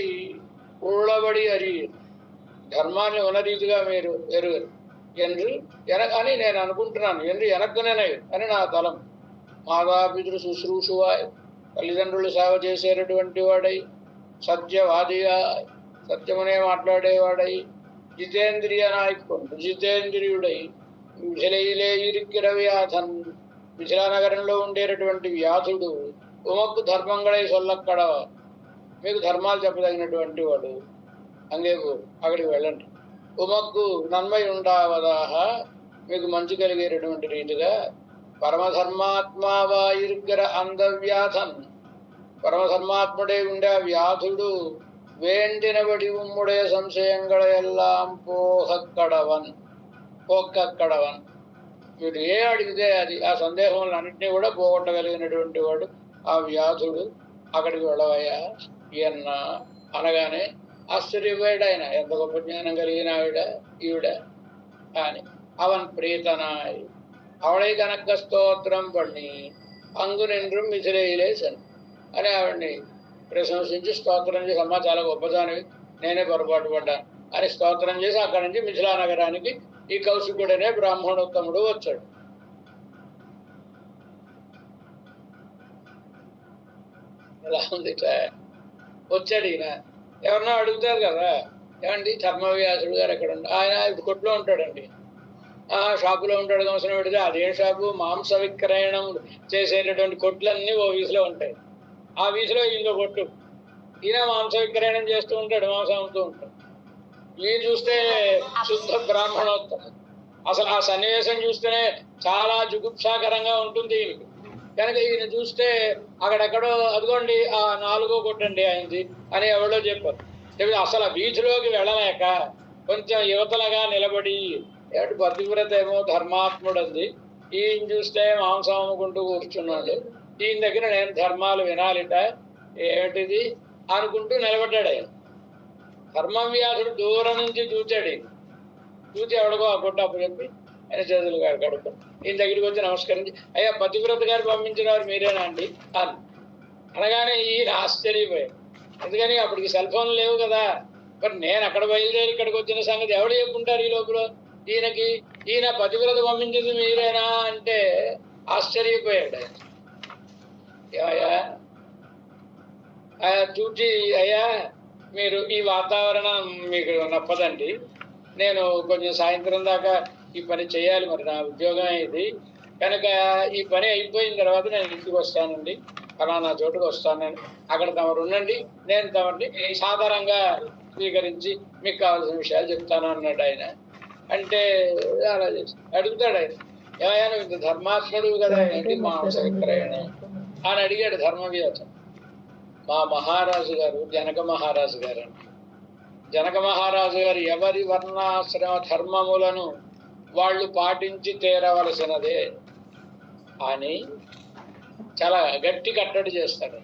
ఉళ్ళబడి అరియరు, ధర్మాన్ని ఉన్నరీతిగా మీరు ఎరుగరు என்று అని నేను అనుకుంటున్నాను. என்று ఎనక్కునేనై అని నా తలం. మాతాపితృ శుశ్రూషువాయ్, తల్లిదండ్రులు సేవ చేసేటటువంటి వాడై, సత్యవాదిగా సత్యమునే మాట్లాడేవాడై, జితేంద్రియ నాయకుడు జితేంద్రియుడై, మిథిలైలే ఇరిక్కిర వ్యాధన్, మిథిలా నగరంలో ఉండేటటువంటి వ్యాధుడు, ఉమక్కు ధర్మంగళై సొల్లక్కడవ, మీకు ధర్మాలు చెప్పదగినటువంటి వాడు. అంగేపు అక్కడికి వెళ్ళండి. ఉమక్కు నన్మై ఉండావదాహ, మీకు మంచి కలిగేటటువంటి రీతిగా పరమధర్మాత్మావా ఇరుగ్గర అందవ్యాధన్, పరమధర్మాత్ముడే ఉండే వ్యాధుడు వేండినబడి ఉమ్ముడే సంశయంగళ ఎల్లాం పోహక్కడవన్, పోక్కక్కడవన్. మీరు ఏ అడిగితే అది ఆ సందేహములన్నింటినీ కూడా పోగొట్టగలిగినటువంటి వాడు ఆ వ్యాధుడు. అక్కడికి వెళ్ళవయ్యా ఈయన అనగానే ఆశ్చర్యపోయాడు ఆయన. ఎంత గొప్ప జ్ఞానం కలిగిన ఈవిడ అని. అవన్ ప్రీతనాయ్ అవళై కనక స్తోత్రం పడి అంగు నిండ్రు మిథిలేసన్ అని ఆవిడ్ని ప్రశంసించి స్తోత్రం చేసి, అమ్మ చాలా గొప్పదానివి, నేనే పొరపాటు పడ్డాను అని స్తోత్రం చేసి అక్కడి నుంచి మిథిలా నగరానికి ఈ కౌశికుడనే బ్రాహ్మణోత్తముడు వచ్చాడు. ఎలా ఉంది వచ్చాడు ఈయన. ఎవరన్నా అడుగుతారు కదా, ఏమండి ధర్మవ్యాసుడు గారు ఎక్కడ ఉంటారు? ఆయన ఇప్పుడు కొట్లో ఉంటాడండి. షాపులో ఉంటాడు. అవసరం పెడితే అదేం షాపు, మాంస విక్రయణం చేసేటటువంటి కొట్లన్నీ ఓ వీధిలో ఉంటాయి. ఆ వీధిలో ఇంకో కొట్టు, ఈయన మాంస విక్రయణం చేస్తూ ఉంటాడు, మాంసం అమ్ముతూ ఉంటాడు. ఈయన చూస్తే శుద్ధ బ్రాహ్మణోత్తమం. అసలు ఆ సన్నివేశం చూస్తేనే చాలా జుగుప్సాకరంగా ఉంటుంది ఈయనకి. కనుక ఈయన చూస్తే అక్కడెక్కడో అదిగోండి ఆ 4వ కొట్టండి ఆయనది అని ఎవరో చెప్పారు. అసలు ఆ వీధిలోకి వెళ్ళలేక కొంచెం యువతలుగా నిలబడి, ఏమిటి పతివ్రత ఏమో ధర్మాత్ముడు అంది, ఈయన చూస్తే మాంసం అమ్ముకుంటూ కూర్చున్నాడు. ఈయన దగ్గర నేను ధర్మాలు వినాలిట, ఏమిటిది అనుకుంటూ నిలబడ్డాడు ఆయన. ధర్మవ్యాసుడు దూరం నుంచి చూచాడు. చూచి ఎవడికో ఆ కొట్టు అప్పు చెప్పి ఆయన చేతులు కడుపు ఈయన దగ్గరికి వచ్చి నమస్కరించి, అయ్యా పతివ్రత గారు పంపించిన వారు మీరేనా అండి అని అనగానే ఈయన ఆశ్చర్యపోయాడు. ఎందుకని అప్పటికి సెల్ ఫోన్లు లేవు కదా. మరి నేను అక్కడ బయలుదేరి ఇక్కడికి వచ్చిన సంగతి ఎవడు చెప్పుకుంటారు ఈ లోపల ఈయనకి? ఈయన పతివ్రత పంపించింది మీరేనా అంటే ఆశ్చర్యపోయాడు ఆయన. ఏమయ్యా చూచి, అయ్యా మీరు ఈ వాతావరణం మీకు నప్పదండి, నేను కొంచెం సాయంత్రం దాకా ఈ పని చేయాలి, మరి నా ఉద్యోగం ఇది, కనుక ఈ పని అయిపోయిన తర్వాత నేను ఇంటికి వస్తానండి, ఫలానా చోటుకు వస్తానని, అక్కడ తమరు ఉండండి, నేను తమరిని సాధారణంగా స్వీకరించి మీకు కావాల్సిన విషయాలు చెప్తాను అన్నాడు ఆయన. అంటే అలా చేసి అడుగుతాడు ఆయన, ఏమయ్యా నువ్వు ఇంత ధర్మాత్ముడు కదా, ఏంటి మాంస విక్రయణం అని అడిగాడు ధర్మవ్యాసం. మా మహారాజు గారు జనక మహారాజు గారు అండి. జనక మహారాజు గారు ఎవరి వర్ణాశ్రమ ధర్మములను వాళ్ళు పాటించి తీరవలసినదే అని చాలా గట్టి కట్టడి చేస్తాడు.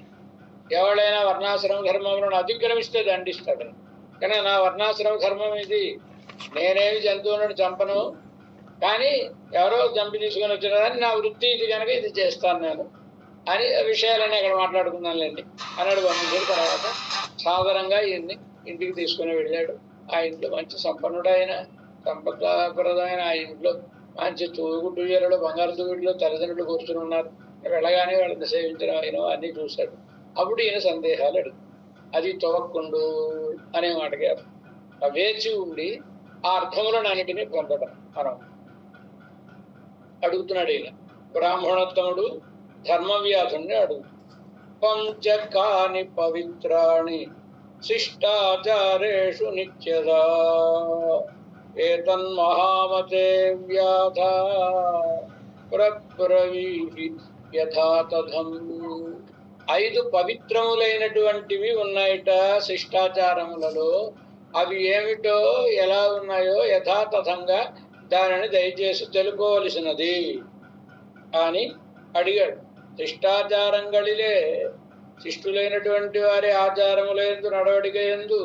ఎవడైనా వర్ణాశ్రమ ధర్మములను అతిక్రమిస్తే దండిస్తాడు. కానీ నా వర్ణాశ్రమ ధర్మం ఇది, నేనేమి జంతువులను చంపను, కానీ ఎవరో చంపి తీసుకొని వచ్చినదని నా వృత్తి ఇది, కనుక ఇది చేస్తాను నేను అని విషయాలన్నీ అక్కడ మాట్లాడుకున్నానులేండి అన్నాడు. పంపించిన తర్వాత సాధారణంగా ఈయన్ని ఇంటికి తీసుకుని వెళ్ళాడు. ఆ ఇంట్లో మంచి సంపన్నుడైన సంపదప్రదమైన ఆ ఇంట్లో మంచి తూగుడుయ్యలో బంగారు తూగుడులో తల్లిదండ్రులు కూర్చుని ఉన్నారు. వెళ్ళగానే వాళ్ళని సేవించడం అయినా అన్నీ చూశాడు. అప్పుడు ఈయన సందేహాలు అడిగి, అది తొవక్కుండు అనే మాటగా వేచి ఉండి ఆ అర్థములను అన్నిటినీ పొందడం మనం అడుగుతున్నాడు. ఈయన బ్రాహ్మణోత్తముడు ధర్మవ్యాసుని అడుగు, పంచకాని పవిత్రాణి శిష్టాచారేషు నిత్యదా ఏతన్మహామతే వ్యాధ ప్రబ్రవీహి యథా తథం. 5 పవిత్రములైనటువంటివి ఉన్నాయిట శిష్టాచారములలో, అవి ఏమిటో ఎలా ఉన్నాయో యథాతథంగా దానిని దయచేసి తెలుకోవలసినది అని అడిగాడు. శిష్టాచారంగళిలే శిష్టులైనటువంటి వారి ఆచారములందు నడవడిక ఎందు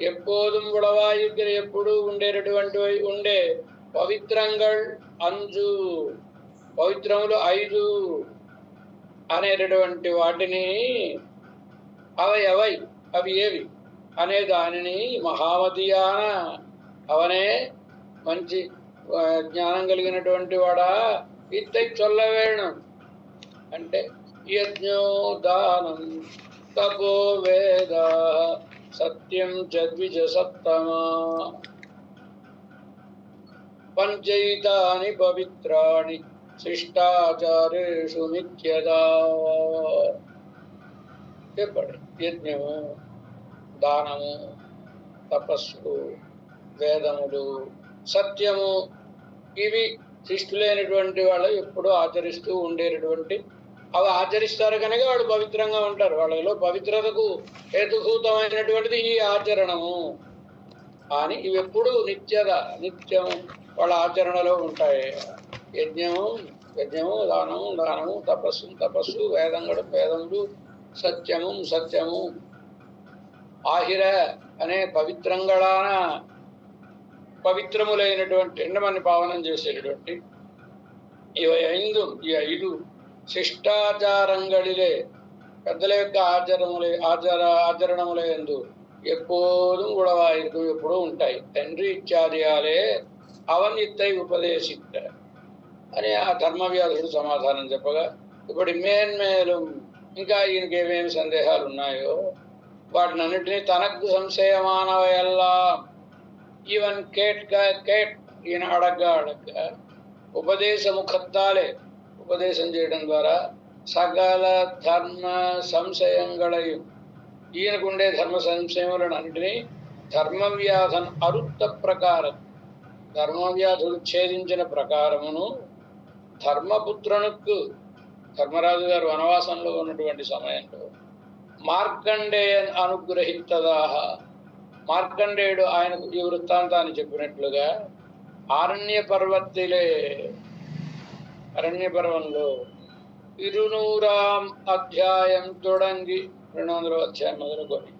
ఎప్పుడూ ఉడవాయుగ్ర ఎప్పుడూ ఉండేటటువంటి ఉండే పవిత్రంగళ్ అంజు పవిత్రములు 5 అనేటటువంటి వాటిని అవి ఏవి అనే దానిని మహామతియాన అవనే మంచి జ్ఞానం కలిగినటువంటి వాడా ఇత్తై చొల్లవేణం అంటే యజ్ఞో దానం తపో వేద సత్యం చద్విజ సత్తమా పంచైతాని పవిత్రాణి శిష్టాచారేషు నిత్యదా. చెప్పండి, యజ్ఞము, దానము, తపస్సు, వేదములు, సత్యము, ఇవి శిష్టులైనటువంటి వాళ్ళు ఎప్పుడూ ఆచరిస్తూ ఉండేటటువంటి, అవి ఆచరిస్తారు కనుక వాళ్ళు పవిత్రంగా ఉంటారు. వాళ్ళలో పవిత్రతకు హేతుభూతమైనటువంటిది ఈ ఆచరణము అని ఇవి ఎప్పుడు నిత్యము వాళ్ళ ఆచరణలో ఉంటాయి. యజ్ఞము, దానము, తపస్సు, వేదములు, సత్యము, ఆహిర అనే పవిత్రంగాన పవిత్రములైనటువంటి ఎండమని పావనం చేసేటటువంటి ఈ 5 శిష్టాచారంగళిలే పెద్దల యొక్క ఆచరణముల యందు எப்போதும் உளவாயிருக்கும், ఎప్పుడూ ఉంటాయి. తండ్రి ఇత్యాదియాలే అవన్ ఇత్తై ఉపదేశిత అని ఆ ధర్మవ్యాసుడు సమాధానం చెప్పగా, ఇప్పుడు మేన్మేலும் ఇంకా ఈయనకి ఏమేమి సందేహాలు ఉన్నాయో వాటినన్నింటినీ తనకు సంశయమానవయల్లా ఈవెన్ కేట్ ఈయన అడగ్గా ఉపదేశముఖత్తాలే ఉపదేశం చేయడం ద్వారా సకల ధర్మ సంశయంగళయు ఈయనకుండే ధర్మ సంశయములన్నింటినీ ధర్మవ్యాధన్ అరుత్త ప్రకారం ధర్మవ్యాధులు ఛేదించిన ప్రకారమును ధర్మపుత్రునికి ధర్మరాజు గారు వనవాసంలో ఉన్నటువంటి సమయంలో మార్కండేయన్ అనుగ్రహితదాహ మార్కండేయుడు ఆయనకు ఈ వృత్తాంతాన్ని చెప్పినట్లుగా అరణ్య పర్వంలో 200వ అధ్యాయం తొడంగి 200వ అధ్యాయం మొదలుకొని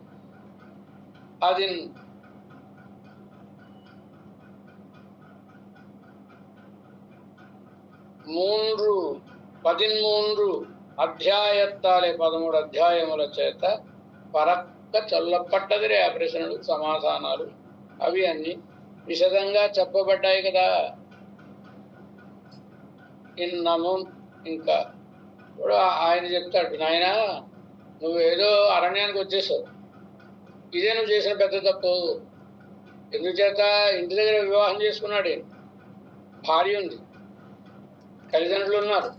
అది 13 అధ్యాయత్తాలే 13 అధ్యాయముల చేత పరక్క చల్లపట్టదిరే ఆ ప్రశ్నలు సమాధానాలు అవి అన్ని విశదంగా చెప్పబడ్డాయి కదా. ఇన్నము ఇంకా ఇప్పుడు ఆయన చెప్తాడు, నాయన నువ్వేదో అరణ్యానికి వచ్చేసావు, ఇదే నువ్వు చేసిన పెద్ద తప్పు. ఎందుచేత ఇంటి దగ్గర వివాహం చేసుకున్నాడు, భార్య ఉంది, తల్లిదండ్రులు ఉన్నారు,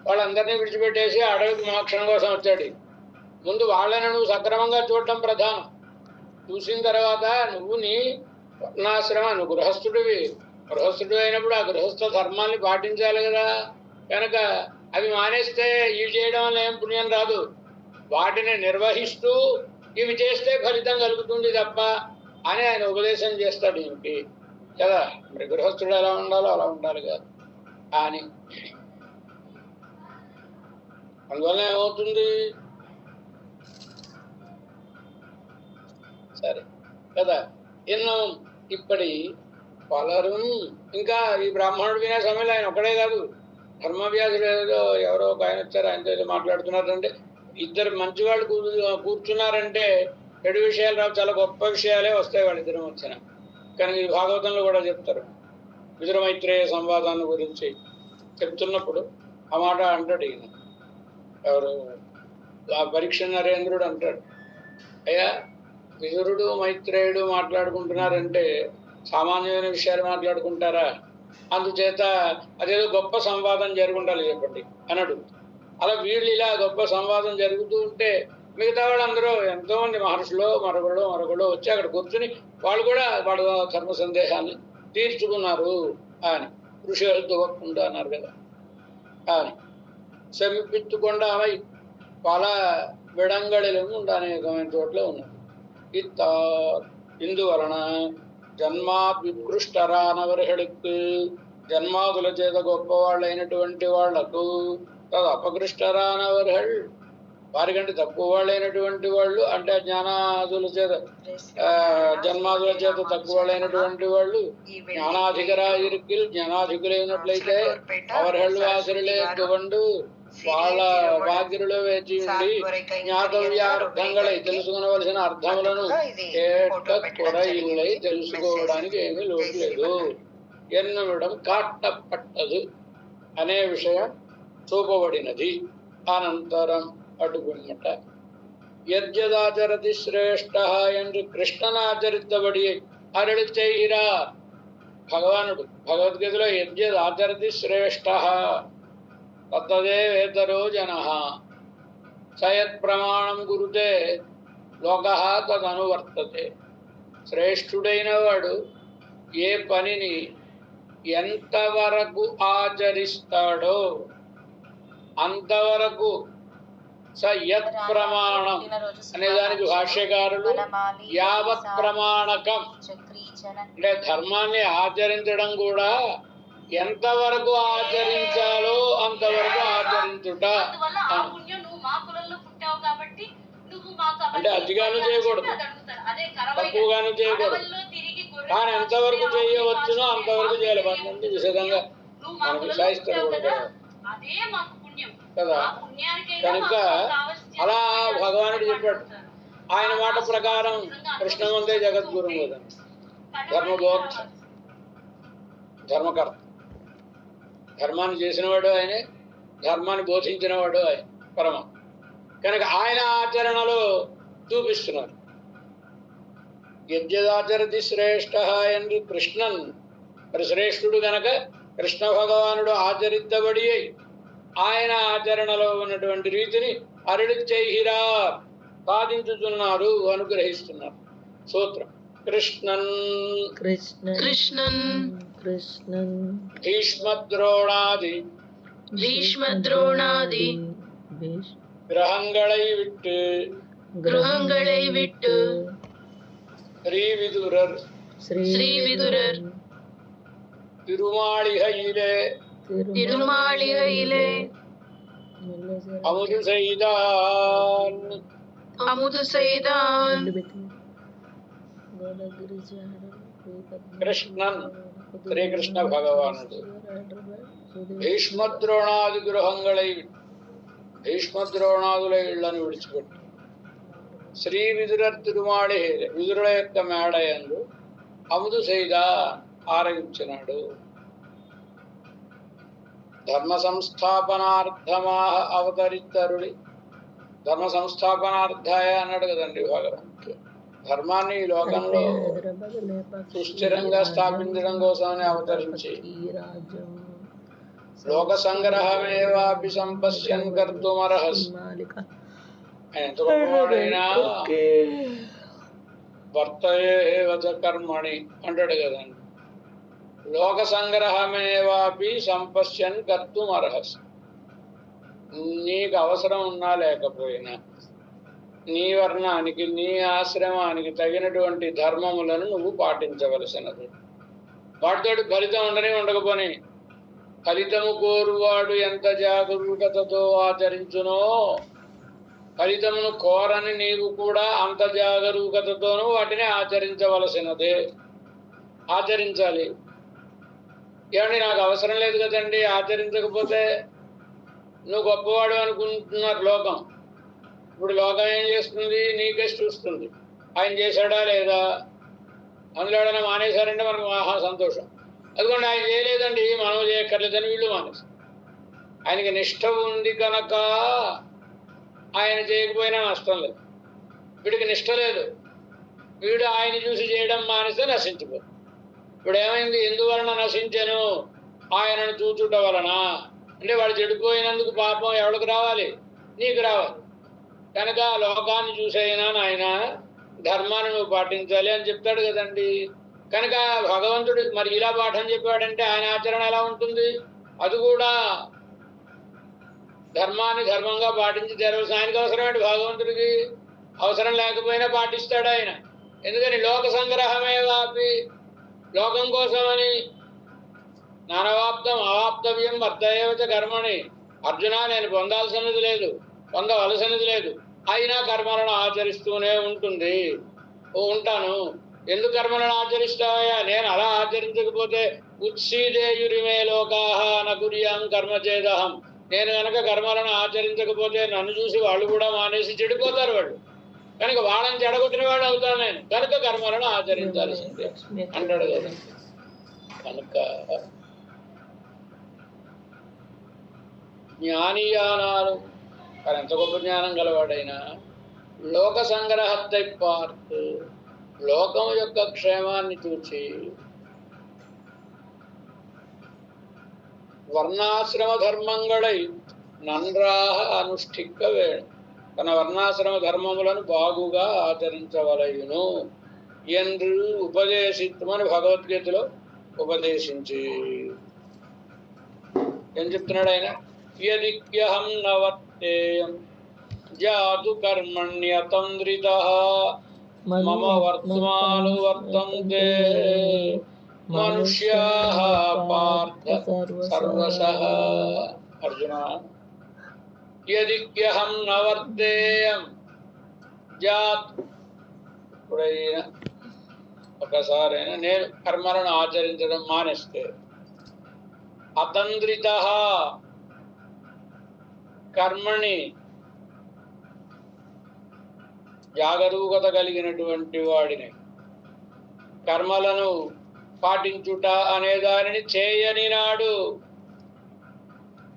వాళ్ళందరినీ విడిచిపెట్టేసి అడవికి మోక్షం కోసం వచ్చాడు. ముందు వాళ్ళని నువ్వు సక్రమంగా చూడటం ప్రధానం. చూసిన తర్వాత నువ్వు నీ నువ్వు గృహస్థుడు అయినప్పుడు ఆ గృహస్థ ధర్మాన్ని పాటించాలి కదా. కనుక అవి మానేస్తే ఇవి చేయడం వల్ల ఏం పుణ్యం రాదు. వాటిని నిర్వహిస్తూ ఇవి చేస్తే ఫలితం కలుగుతుంది తప్ప అని ఆయన ఉపదేశం చేస్తాడు ఈయనకి కదా. మరి గృహస్థుడు ఎలా ఉండాలో అలా ఉండాలి కదా అని. అందువల్ల ఏమవుతుంది సరే కదా. ఎన్నో ఇప్పటి పలరు ఇంకా ఈ బ్రాహ్మణుడు వినే సమయంలో ఆయన ఒక్కడే కాదు, ధర్మవ్యాధులు ఏదో ఎవరో ఒక ఆయన వచ్చారు, ఆయనతో ఏదో మాట్లాడుతున్నారంటే ఇద్దరు మంచి వాళ్ళు కూర్చున్నారంటే చెడు విషయాలు రావు, చాలా గొప్ప విషయాలే వస్తాయి వాళ్ళిద్దరం వచ్చిన. కానీ ఇది భాగవతంలో కూడా చెప్తారు. విదుర మైత్రేయ సంవాదాన్ని గురించి చెప్తున్నప్పుడు ఆ మాట అంటాడు ఈయన, ఎవరు ఆ పరీక్ష నరేంద్రుడు అంటాడు, అయ్యా విదురుడు మైత్రేయుడు మాట్లాడుకుంటున్నారంటే సామాన్యమైన విషయాలు మాట్లాడుకుంటారా? అందుచేత అదేదో గొప్ప సంవాదం జరుగుండాలి చెప్పండి అన్నాడు. అలా వీళ్ళు ఇలా గొప్ప సంవాదం జరుగుతూ ఉంటే మిగతా వాళ్ళందరూ ఎంతోమంది మహర్షులు మరొకళ్ళు వచ్చి అక్కడ కూర్చుని వాళ్ళు కూడా వాళ్ళ ధర్మ సందేహాన్ని తీర్చుకున్నారు అని. ఋషులు తువక్కుండా అన్నారు కదా అని. శమిపిత్తుకొండ అమై పల విడంగళిலும் అనేకమైన చోట్ల ఉన్నది. ఇందువలన జన్మాభికృష్టరానవర్హడికి జన్మాదుల చేత గొప్పవాళ్ళైనటువంటి వాళ్లకు తదు అపకృష్టరానవర్హళ్ వారికంటే తక్కువ వాళ్ళైనటువంటి వాళ్ళు, అంటే జ్ఞానాదుల చేత జన్మాదుల చేత తక్కువ వాళ్ళైనటువంటి వాళ్ళు జ్ఞానాధికరాయిరికిల్ జ్ఞానాధికులైనట్లయితే అవర్హళ్ళు వాసులే ఎత్తుకొండు వాళ్ళ వాకిరిలో వేచి ఉండి జ్ఞాతవ్యార్థంగళై తెలుసుకునవలసిన అర్థములను కొరయిల్లై తెలుసుకోవడానికి ఏమీ లోటు లేదు. ఎన్నడం కాట్టపట్టదు అనే విషయం చూపబడినది. అనంతరం అటుగుమ్మట యజ్జదాచరతి శ్రేష్ఠ என்று కృష్ణను ఆచరితబడి అరళి చేయరా భగవానుడు భగవద్గీతలో యజ్జదాచరతి శ్రేష్ఠ తత్తదేవేతరో జనః సయత్ ప్రమాణం గురుతే లోకః తదనువర్తతే. శ్రేష్ఠుడైన వాడు ఏ పనిని ఎంతవరకు ఆచరిస్తాడో అంతవరకు సయత్ ప్రమాణం అనే దానికి భాష్యకారులు యావత్ ప్రమాణకం అంటే ధర్మాన్ని ఆచరించడం కూడా ఎంతవరకు ఆచరించాలో అంతవరకు ఆచరించుట. అంటే అతిగాను చేయకూడదు, తక్కువగాను చేయకూడదు, కానీ ఎంతవరకు చేయవచ్చునో అంతవరకు చేయాలి. పన్నెండు విశదంగా మనకు శాస్త్రం కూడా కదా. కనుక అలా భగవానుడు చెప్పాడు. ఆయన మాట ప్రకారం కృష్ణవందే జగద్గురు కదా, ధర్మబోధ ధర్మకర్త, ధర్మాన్ని చేసినవాడు ఆయనే, ధర్మాన్ని బోధించినవాడు ఆయన పరమ. కనుక ఆయన ఆచరణలో చూపిస్తున్నారు. యజ్ఞాచరతి శ్రేష్ఠ என்று కృష్ణన్, మరి శ్రేష్ఠుడు గనక కృష్ణ భగవానుడు ఆచరిద్దబడి ఆయన ఆచరణలో ఉన్నటువంటి రీతిని అరళి చేయరా సాధించుతున్నారు, అనుగ్రహిస్తున్నారు. సూత్రం కృష్ణన్ కృష్ణన్ కృష్ణన్ భీష్మద్రోణాది பீஷ்மத்ரோணாதி கிரகங்களை விட்டு ஸ்ரீவிதுரர் திருமாளிகையிலே அமுது செய்தான் కృష్ణన్ శ్రీకృష్ణ భగవానుడు భీష్మద్రోణాది గృహంగళై భీష్మద్రోణాదుల ఇళ్లను విడిచిపెట్టి శ్రీ విదురర్ తిరుమాళి విదురుల యొక్క మేడయందు అముదు సైదా ఆరగించినాడు. ధర్మ సంస్థాపనార్థమాహ అవతరిత్తరుడి, ధర్మ సంస్థాపనార్థాయ అన్నాడు కదండి భగవంతుడు. ధర్మాన్ని ఈ లోకంలో సుస్థిరంగా స్థాపించడం కోసమని అవతరించి లోక సంగ్రహమేవాపి సంపశ్యన్ కర్తుమర్హస్. ఎంత గొప్పవాడైనా వర్తయేవచ కర్మణి అంటాడు కదండి. లోక సంగ్రహమేవాపి సంపశ్యన్ కర్తుమర్హస్. నీకు అవసరం ఉన్నా లేకపోయినా నీ వర్ణానికి నీ ఆశ్రమానికి తగినటువంటి ధర్మములను నువ్వు పాటించవలసినది. వాటితోటి ఫలితం ఉండని ఉండకపోని ఫలితము కోరువాడు ఎంత జాగరూకతతో ఆచరించునో ఫలితమును కోరని నీవు కూడా అంత జాగరూకతతోనూ వాటిని ఆచరించవలసినదే. ఆచరించాలి. ఏమండి నాకు అవసరం లేదు కదండి, ఆచరించకపోతే నువ్వు గొప్పవాడు అనుకుంటున్నారు లోకం. ఇప్పుడు లోకం ఏం చేస్తుంది? నీకే చూస్తుంది. ఆయన చేశాడా లేదా, అందులో ఎవడైనా మానేశారంటే మనకు మహా సంతోషం. అందుకోండి ఆయన చేయలేదండి మనం చేయక్కర్లేదని వీళ్ళు మానేసి. ఆయనకి నిష్ఠ ఉంది కనుక ఆయన చేయకపోయినా నష్టం లేదు. వీడికి నిష్ఠ లేదు, వీడు ఆయన చూసి చేయడం మానేస్తే నశించిపోతుంది. ఇప్పుడు ఏమైంది? ఎందువలన నశించాను? ఆయనను చూచుట వలన. అంటే వాడు చెడిపోయినందుకు పాపం ఎవరికి రావాలి? నీకు రావాలి. కనుక లోకాన్ని చూసైనా నాయన ధర్మాన్ని నువ్వు పాటించాలి అని చెప్తాడు కదండి. కనుక భగవంతుడు మరి ఇలా పాఠం చెప్పాడంటే ఆయన ఆచరణ ఎలా ఉంటుంది? అది కూడా ధర్మాన్ని ధర్మంగా పాటించి తెరవలసిన ఆయనకు అవసరమేంటి? భగవంతుడికి అవసరం లేకపోయినా పాటిస్తాడు ఆయన. ఎందుకని? లోక సంగ్రహమే వాపి, లోకం కోసమని. నానవాప్తం అవాప్తవ్యం వర్తయేవచ కర్మని. అర్జున నేను పొందాల్సినది లేదు, పొందవలసినది లేదు, అయినా కర్మలను ఆచరిస్తూనే ఉంటాను. ఎందుకు కర్మలను ఆచరిస్తావా? నేను అలా ఆచరించకపోతే ఉత్సీదేయురిమే లోకాహ నకుర్యాం కర్మచేదహం. నేను కనుక కర్మలను ఆచరించకపోతే నన్ను చూసి వాళ్ళు కూడా మానేసి చెడిపోతారు వాళ్ళు. కనుక వాళ్ళని చెడగొట్టిన వాడు అవుతాను నేను. కనుక కర్మలను ఆచరించాల్సిందే అంటాడు కదా. కనుక జ్ఞానీయానాలు ఎంత గొప్ప జ్ఞానం గలవాడైనా లోక సంగ్రహத்தை பார்த்து లోకం యొక్క క్షేమాన్ని చూచి వర్ణాశ్రమ ధర్మంగళై నన్రాహ అనుష్ఠిక్క వేణు. తన వర్ణాశ్రమ ధర్మములను బాగుగా ఆచరించవలయును என்று ఉపదేశిత్మని భగవద్గీతలో ఉపదేశించి ఏం చెప్తున్నాడు ఆయన? యదిక్యహం నవర్తేయం జాతు కర్మణ్యతంద్రితః మమ వర్తమాను వర్తంతే మనుష్యాః పార్థ సర్వశః. అర్జున, యదిక్యహం నవర్తేయం జాత్, ఎప్పుడైనా ఒకసారైనా నేను కర్మలను ఆచరించడం మానేస్తే, అతంద్రితః కర్మని జాగరూకత కలిగినటువంటి వాడిని, కర్మలను పాటించుట అనే దానిని చేయని నాడు.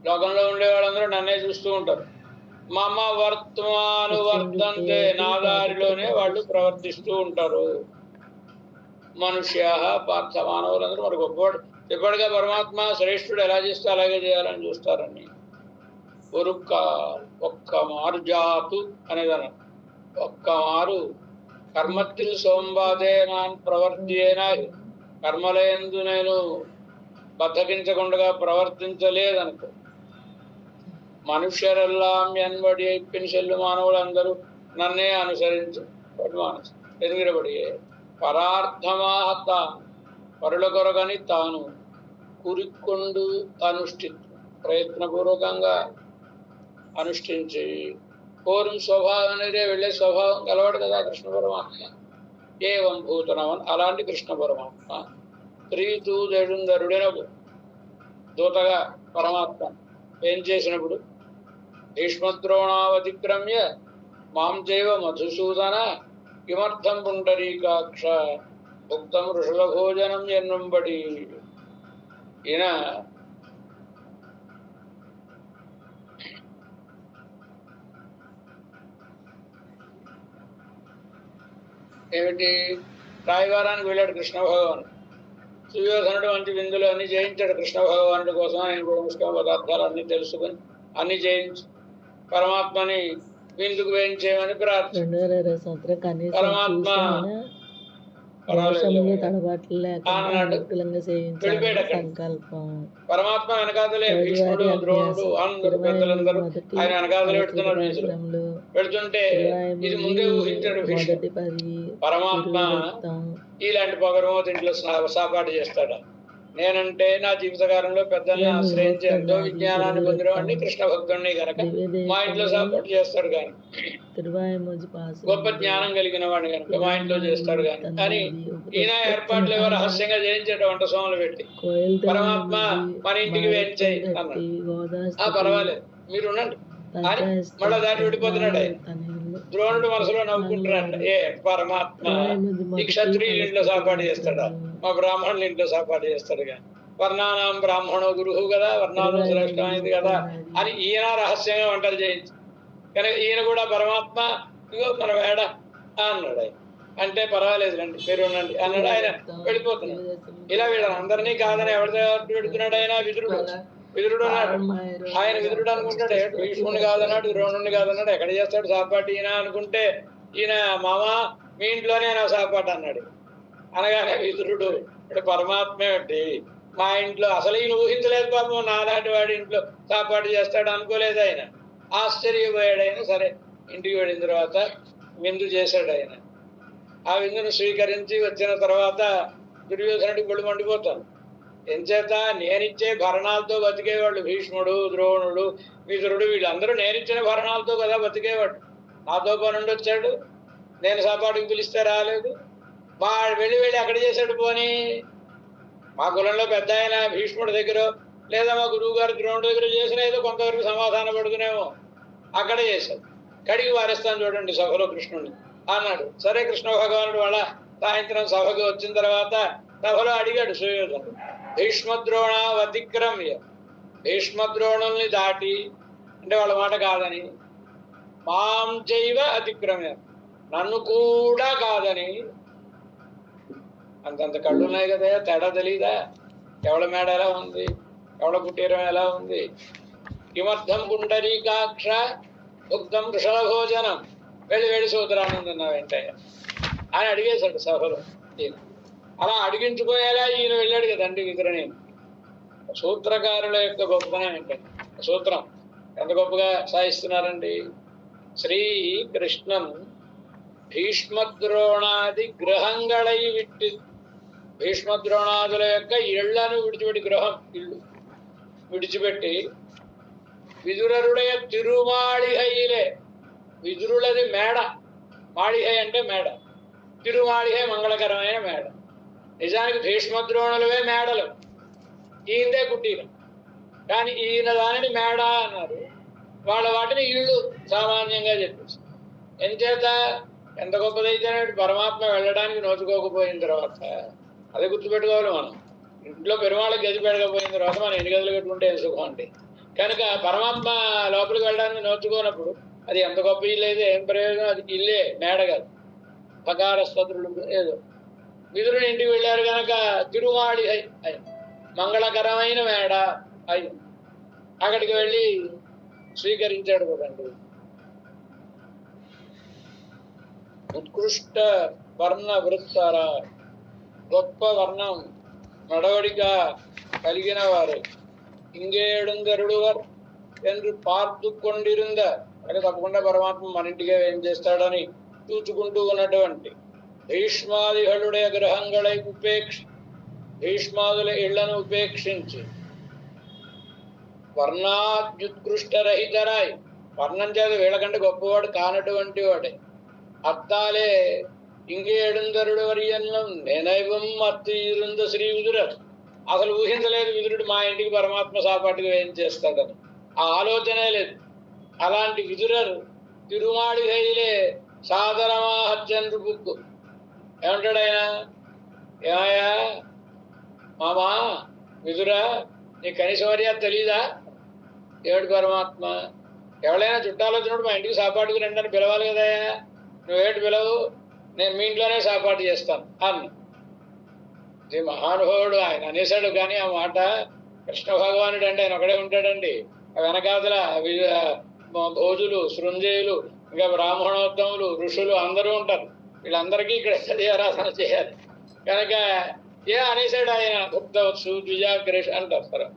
లోకంలో ఉండే వాళ్ళందరూ నన్నే చూస్తూ ఉంటారు. మమ వర్తమాను వర్తంతే, నా దారిలోనే వాళ్ళు ప్రవర్తిస్తూ ఉంటారు. మనుష్య పార్థ, మానవులందరూ మరి గొప్పవాడు చెప్పాడుగా పరమాత్మ, శ్రేష్ఠుడు ఎలా చేస్తే అలాగే చేయాలని చూస్తారని. ఒక్క మారు జాతు అనేదాన్ని, ఒక్క మారు కర్మத்தில் సోంబాదే నాన్ ప్రవర్తియేనా, కర్మలందు నేను బద్దకించకుండా ప్రవర్తించలేదనుకో, మనుష్యరెల్లాం ఎన్బడి అయిపోయిన చెల్లు మానవులందరూ నన్నే అనుసరించు మానసు ఎదుగిరబడి పరార్థమాహత, పరుల కొరగని తాను కురికొండు అనుష్ఠితు, ప్రయత్నపూర్వకంగా అనుష్ఠించి పూర్వం స్వభావం అనేదే వెళ్ళే స్వభావం కలవాడు కదా కృష్ణ పరమాత్మ. ఏవం భూతనవన్, అలాంటి కృష్ణ పరమాత్మ స్త్రీతూ జడుందరుడినప్పుడు దూతగా పరమాత్మ ఏం చేసినప్పుడు, భీష్మద్రోణావతిక్రమ్య మాం చైవ మధుసూదన కిమర్థం పుండరీకాక్ష భుక్తం ఋషుల భోజనం ఎన్నుంబడి. ఈయన ఏమిటి రాయవారానికి వెళ్ళాడు కృష్ణ భగవాన్. సుయోధనుడు వంటి విందులు అన్ని జయించాడు కృష్ణ భగవానుడి కోసం. ఆయన కూడా ముష్కమ పదార్థాలు అన్ని తెలుసుకుని అన్ని జయించి పరమాత్మని విందుకు వేయించేయమని ప్రార్థన. పరమాత్మ పరమాత్మ వెనకాదలే భీష్ముడు, ద్రోణుడు, అందరు పెద్దలందరూ ఆయన వెనకాదలే పెడుతున్నారు. పెడుతుంటే ఇది ముందే ఊహించాడు భీష్ముడు. పరమాత్మ ఇలాంటి పొగరమో దీంట్లో సాపాటు చేస్తాడు. నేనంటే నా జీవితకాలంలో పెద్దల్ని ఆశ్రయించి ఎంతో విజ్ఞానాన్ని పొందడం అంటే కృష్ణ భక్తుడిని కనుక మా ఇంట్లో సపోర్ట్ చేస్తాడు. కానీ గొప్ప జ్ఞానం కలిగిన వాడిని కనుక మా ఇంట్లో చేస్తాడు. కానీ ఈయన ఏర్పాట్లు ఏవో రహస్యంగా చేయించాడు వంట సోమలు పెట్టి. పరమాత్మ మన ఇంటికి వేయించాయి అన్నాడు. పర్వాలేదు మీరు ఉండండి అని మళ్ళా దాన్ని విడిపోతున్నాడు ఆయన. ద్రోణుడు మనసులో నవ్వుకుంటున్నాడు, ఏ పరమాత్మ ఈ క్షత్రియుల ఇంట్లో సాపాటు చేస్తాడా, మా బ్రాహ్మణుల ఇంట్లో సాపాటు చేస్తాడు. కానీ వర్ణానాం బ్రాహ్మణో గురువు కదా, వర్ణాలు శ్రేష్టమైంది కదా అని ఈయన రహస్యంగా వంటలు చేయించి కనుక ఈయన కూడా పరమాత్మ ఇగో మన వేడ అన్నాడు. ఆయన అంటే పర్వాలేదు రండి మీరు ఉండండి అన్నాడు. ఆయన వెళ్ళిపోతున్నాడు. ఇలా వీళ్ళని అందరినీ కాదని ఎవరితో పెడుతున్నాడు ఆయన? విదురుడు అన్నాడు. ఆయన విదురుడు అనుకుంటాడు, భీష్ముడిని కాదన్నాడు, ద్రోణుడిని కాదన్నాడు, ఎక్కడ చేస్తాడు సాపాటు ఈయన అనుకుంటే, ఈయన మామ మీ ఇంట్లోనే నా సాపాటు అన్నాడు. అనగానే విదురుడు ఇప్పుడు పరమాత్మ ఏమిటి మా ఇంట్లో అసలు ఈయన ఊహించలేదు పాపం, నాలాంటి వాడి ఇంట్లో సాపాటు చేస్తాడు అనుకోలేదు ఆయన. ఆశ్చర్యపోయాడు ఆయన. సరే ఇంటికి వెళ్ళిన తర్వాత విందు చేశాడు ఆయన. ఆ విందును స్వీకరించి వచ్చిన తర్వాత దుర్యోధనుడికి ఒళ్ళు మండిపోతాను. ఎంచేత నేనిచ్చే భరణాలతో బతికేవాళ్ళు భీష్ముడు, ద్రోణుడు, విదురుడు, వీళ్ళందరూ నేనిచ్చిన భరణాలతో కదా బతికేవాడు. నాతో పనుండి వచ్చాడు, నేను సాపాటుకు పిలిస్తే రాలేదు. వెళ్ళి అక్కడ చేశాడు. పోనీ మా కులంలో పెద్ద ఆయన భీష్ముడి దగ్గర లేదా మా గురువు గారు ద్రోణుడి దగ్గర చేసిన ఏదో కొంతవరకు సమాధాన పడుకునేమో అక్కడ చేశాడు. కడిగి వారేస్తాను చూడండి సభలో కృష్ణుడిని అన్నాడు. సరే కృష్ణ భగవానుడు వాళ్ళ సాయంత్రం సభకు వచ్చిన తర్వాత సభలో అడిగాడు సుయోధనుడు, భీష్మద్రోణ అతిక్రమ్య, భీష్మద్రోణుల్ని దాటి అంటే వాళ్ళ మాట కాదని, మాం చైవ అతిక్రమ్య, నన్ను కూడా కాదని. అంతంత కళ్ళు ఉన్నాయి కదా, తేడా తెలీదా? ఎవడ మేడ ఎలా ఉంది, ఎవడ కుటీరం ఎలా ఉంది? కిమర్థం పుండరీకాక్ష భుక్తం వృషల భోజనం, వెళ్ళి సూత్రానందన్న వెంటయ్య అని అడిగేశాడు సభలో. అలా అడిగించుకోయేలా ఈయన వెళ్ళాడు కదండి విదురుని. సూత్రకారుల యొక్క గొప్పతనం ఏంటండి, సూత్రం ఎంత గొప్పగా సాధిస్తున్నారండి. శ్రీకృష్ణం భీష్మద్రోణాది గృహంగళై విట్టి, భీష్మద్రోణాదుల యొక్క ఇళ్లను విడిచిపెట్టి, గృహం ఇల్లు విడిచిపెట్టి, విదురరుడయ తిరుమాళిహైలే, విదురులది మేడ, మాళిహై అంటే మేడ, తిరుమాళిహై మంగళకరమైన మేడ. నిజానికి భీష్మద్రోణులవే మేడలు, ఈయనదే కుటీరం. కానీ ఈయన దానిని మేడ అన్నారు. వాళ్ళ వాటిని ఇళ్ళు సామాన్యంగా చెప్పేసి. ఎంచేత ఎంత గొప్పదైతే పరమాత్మ వెళ్ళడానికి నోచుకోకపోయిన తర్వాత అదే గుర్తుపెట్టుకోవాలి మనం. ఇంట్లో పెరుమాళ్ళకి గది పెరగకపోయిన తర్వాత మనం ఎన్ని గదులు కట్టుకుంటే సుఖం అంటే. కనుక పరమాత్మ లోపలికి వెళ్ళడానికి నోచుకోనప్పుడు అది ఎంత గొప్ప ఇల్లు అయితే ఏం ప్రయోజనం, అది ఇల్లే మేడ కాదు, పకార స్తోత్రులు ఏదో. విదురుని ఇంటికి వెళ్ళారు కనుక తిరుమాళి అయి మంగళకరమైన మేడ అయి అక్కడికి వెళ్ళి స్వీకరించాడు కదండి. ఉత్కృష్ట వర్ణ వృత్తార, గొప్ప వర్ణం నడవడిక కలిగిన వారు, ఇంగేడుంగరుడువర్ என்று பார்த்து కొండిరుంద అంటే తప్పకుండా పరమాత్మ మన ఇంటిగా ఏం చేస్తాడని చూచుకుంటూ ఉన్నటువంటి భీష్మాదిகளுடைய గ్రహంగళై భీష్మాదుల ఇళ్లను ఉపేక్షించి వర్ణాద్యుత్కృష్టరహితరాయ్, వర్ణం చేత వీళ్ళకంటే గొప్పవాడు కానటువంటి వాడే అత్తాలే ఇంగేడుందరుడు వర్యన్నం నేనైవం అత్తి ఇరుంద శ్రీ విదురర్. అసలు ఊహించలేదు విదురుడు మా ఇంటికి పరమాత్మ సాపాటుగా ఏం చేస్తాడని, ఆ ఆలోచనే లేదు. అలాంటి విదురర్ తిరుమాడి హైలే సాదరమాహత్యండ్రు బుక్కు. ఏమంటాడు ఆయన, ఏమయ్యా మామా విదురా, నీ కనీస మర్యాద తెలీదా? ఏడు పరమాత్మ, ఎవరైనా చుట్టాలు వచ్చినప్పుడు మా ఇంటికి సాపాటుకు రండి అని పిలవాలి కదయా, నువ్వేటి పిలవు, నేను మీ ఇంట్లోనే సాపాటు చేస్తాను అన్న. ఇది మహానుభావుడు, ఆయన అనేశాడు. కానీ ఆ మాట కృష్ణ భగవానుడు అంటే ఆయన ఒకడే ఉంటాడండి. వెనకాతల భోజులు, శృంజేయులు, ఇంకా బ్రాహ్మణోత్తములు, ఋషులు అందరూ ఉంటారు. వీళ్ళందరికీ ఇక్కడ సదీయారాధన చేయాలి కనుక అనేశాడు ఆయన. భుక్తవత్సు ద్విజాగ్రేష్ అంటారు.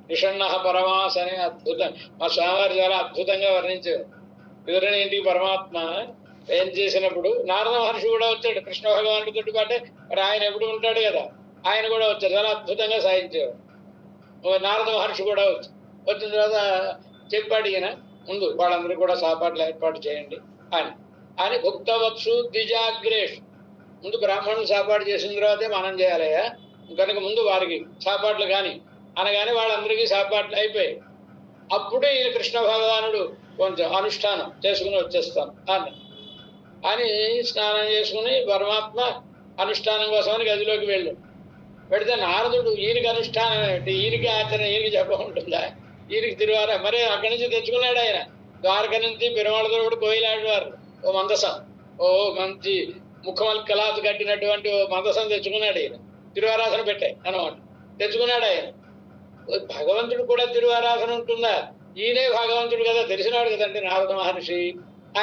నిషణ్ణ పరమాస్ అనే అద్భుతం మా స్వామివారు చాలా అద్భుతంగా వర్ణించారు. విదురుని ఇంటికి పరమాత్మ ఏం చేసినప్పుడు నారద మహర్షి కూడా వచ్చాడు కృష్ణ భగవానుడితో పాటే. మరి ఆయన ఎప్పుడు ఉంటాడు కదా, ఆయన కూడా వచ్చాడు, చాలా అద్భుతంగా సాధించారు. నారద మహర్షి కూడా వచ్చిన తర్వాత చెప్పాడు ఈయన, ముందు వాళ్ళందరూ కూడా సాపాట్లు ఏర్పాటు చేయండి అని భుక్తవత్సు ద్విజాగ్రేష్, ముందు బ్రాహ్మణులు సాపాటు చేసిన తర్వాతే మనం చేయాలయ్యా, కనుక ముందు వారికి సాపాట్లు కానీ అనగానే వాళ్ళందరికీ సాపాట్లు అయిపోయాయి. అప్పుడే ఈయన కృష్ణ భగవానుడు కొంచెం అనుష్ఠానం చేసుకుని వచ్చేస్తాను అని స్నానం చేసుకుని పరమాత్మ అనుష్ఠానం కోసమని గదిలోకి వెళితే నారదుడు ఈయనకి అనుష్ఠానం ఏమిటి, ఈయనకి ఆచరణ ఈయనకి చెప్పకుంటుందా, ఈయనకి తిరువార మరి అక్కడి నుంచి తెచ్చుకున్నాడు ఆయన. ద్వారక నుంచి పెరుమాళతో కూడా కోయిలాడు వారు ఓ మందసం, ఓ మంచి ముఖమల్ కలాతు కట్టినటువంటి ఓ మందసం తెచ్చుకున్నాడు ఈయన. తిరువారాధన పెట్టాయి అన్నమాట, తెచ్చుకున్నాడు ఆయన. భగవంతుడు కూడా తిరువారాధన ఉంటుందా, ఈయనే భగవంతుడు కదా, తెలిసినాడు కదండి నారద మహర్షి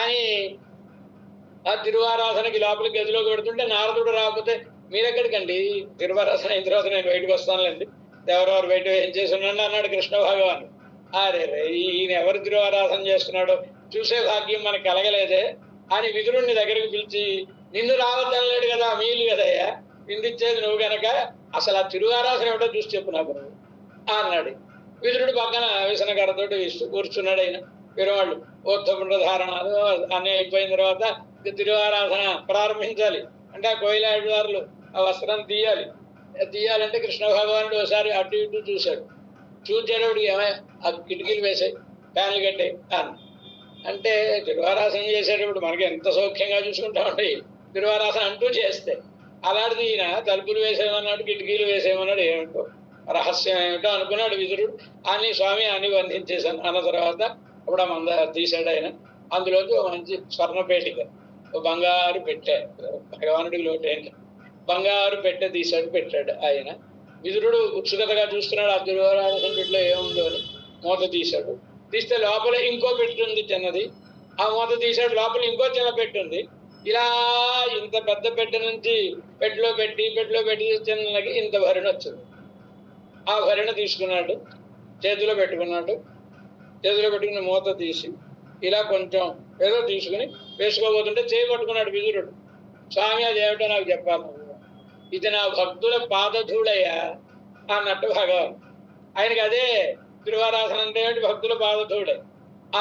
అని. ఆ తిరువారాధనకి లోపలికి గదిలోకి పెడుతుంటే నారదుడు రాకపోతే మీరెక్కడికండి, తిరువారాధన అయిన తర్వాత నేను బయటకు వస్తానులేండి, ఎవరెవరు బయట ఏం చేస్తున్నాడు అన్నాడు కృష్ణ భగవాన్. అరే ఈయన ఎవరు తిరువారాధన చేస్తున్నాడో చూసే భాగ్యం మనకు కలగలేదే అని విదురుణ్ణి దగ్గరికి పిలిచి, నిన్ను రావద్దనలేడు కదా, మీలు కదయ్యా, విందిచ్చేది నువ్వు కనుక అసలు ఆ తిరువారాధన ఏమిటో చూసి చెప్పు నాకు నువ్వు అన్నాడు. విదురుడు పక్కన విసనకరతోటి కూర్చున్నాడు. ఆయన పెరువాళ్ళు ఓత్తపుండ్ర ధారణాలు అన్నీ అయిపోయిన తర్వాత తిరువారాధన ప్రారంభించాలి అంటే ఆ కోయిలాడి వారు ఆ వస్త్రం తీయాలంటే కృష్ణ భగవానుడు ఒకసారి అటు ఇటు చూశాడు. చూసేటప్పుడు ఏమయ్య ఆ కిటికీలు వేసాయి, ఫ్యాన్లు కట్టాయి అంటే తిరువారాధన చేసేటప్పుడు మనకి ఎంత సౌఖ్యంగా చూసుకుంటామండి తిరువారాధన అంటూ చేస్తే. అలాంటిది ఈయన తలుపులు వేసేయమన్నాడు, కిటికీలు వేసేయమన్నాడు, ఏమిటో రహస్యం ఏమిటో అనుకున్నాడు విదురుడు. అని స్వామి అని బంధించేశాను అన్న తర్వాత అప్పుడు ఆ మంద తీశాడు ఆయన. అందులోకి ఒక మంచి స్వర్ణపేటిక, బంగారు పెట్టె, భగవానుడికి లోటేంటి బంగారు పెట్టె తీశాడు, పెట్టాడు ఆయన. విదురుడు ఉత్సుకతగా చూస్తున్నాడు ఆ తిరువారాధన పెట్టెలో ఏముందో అని. మూత తీశాడు, తీస్తే లోపల ఇంకో పెట్టుంది చిన్నది. ఆ మూత తీశాడు, లోపల ఇంకో చిన్న పెట్టుంది. ఇలా ఇంత పెద్ద పెట్టె నుంచి పెట్టెలో పెట్టి చిన్నకి ఇంత భరిణ వచ్చింది. ఆ భరిణ తీసుకున్నాడు, చేతిలో పెట్టుకుని మూత తీసి ఇలా కొంచెం ఏదో తీసుకుని వేసుకోబోతుంటే చేయి పట్టుకున్నాడు విదురుడు. స్వామి అదేమిటో నాకు చెప్పాలి, ఇది నా భక్తుల పాదధూళయ్యా అన్నట్టు భగవాన్. ఆయనకి అదే తిరువారాధన అంటే ఏమిటి, భక్తుల పాదధూళే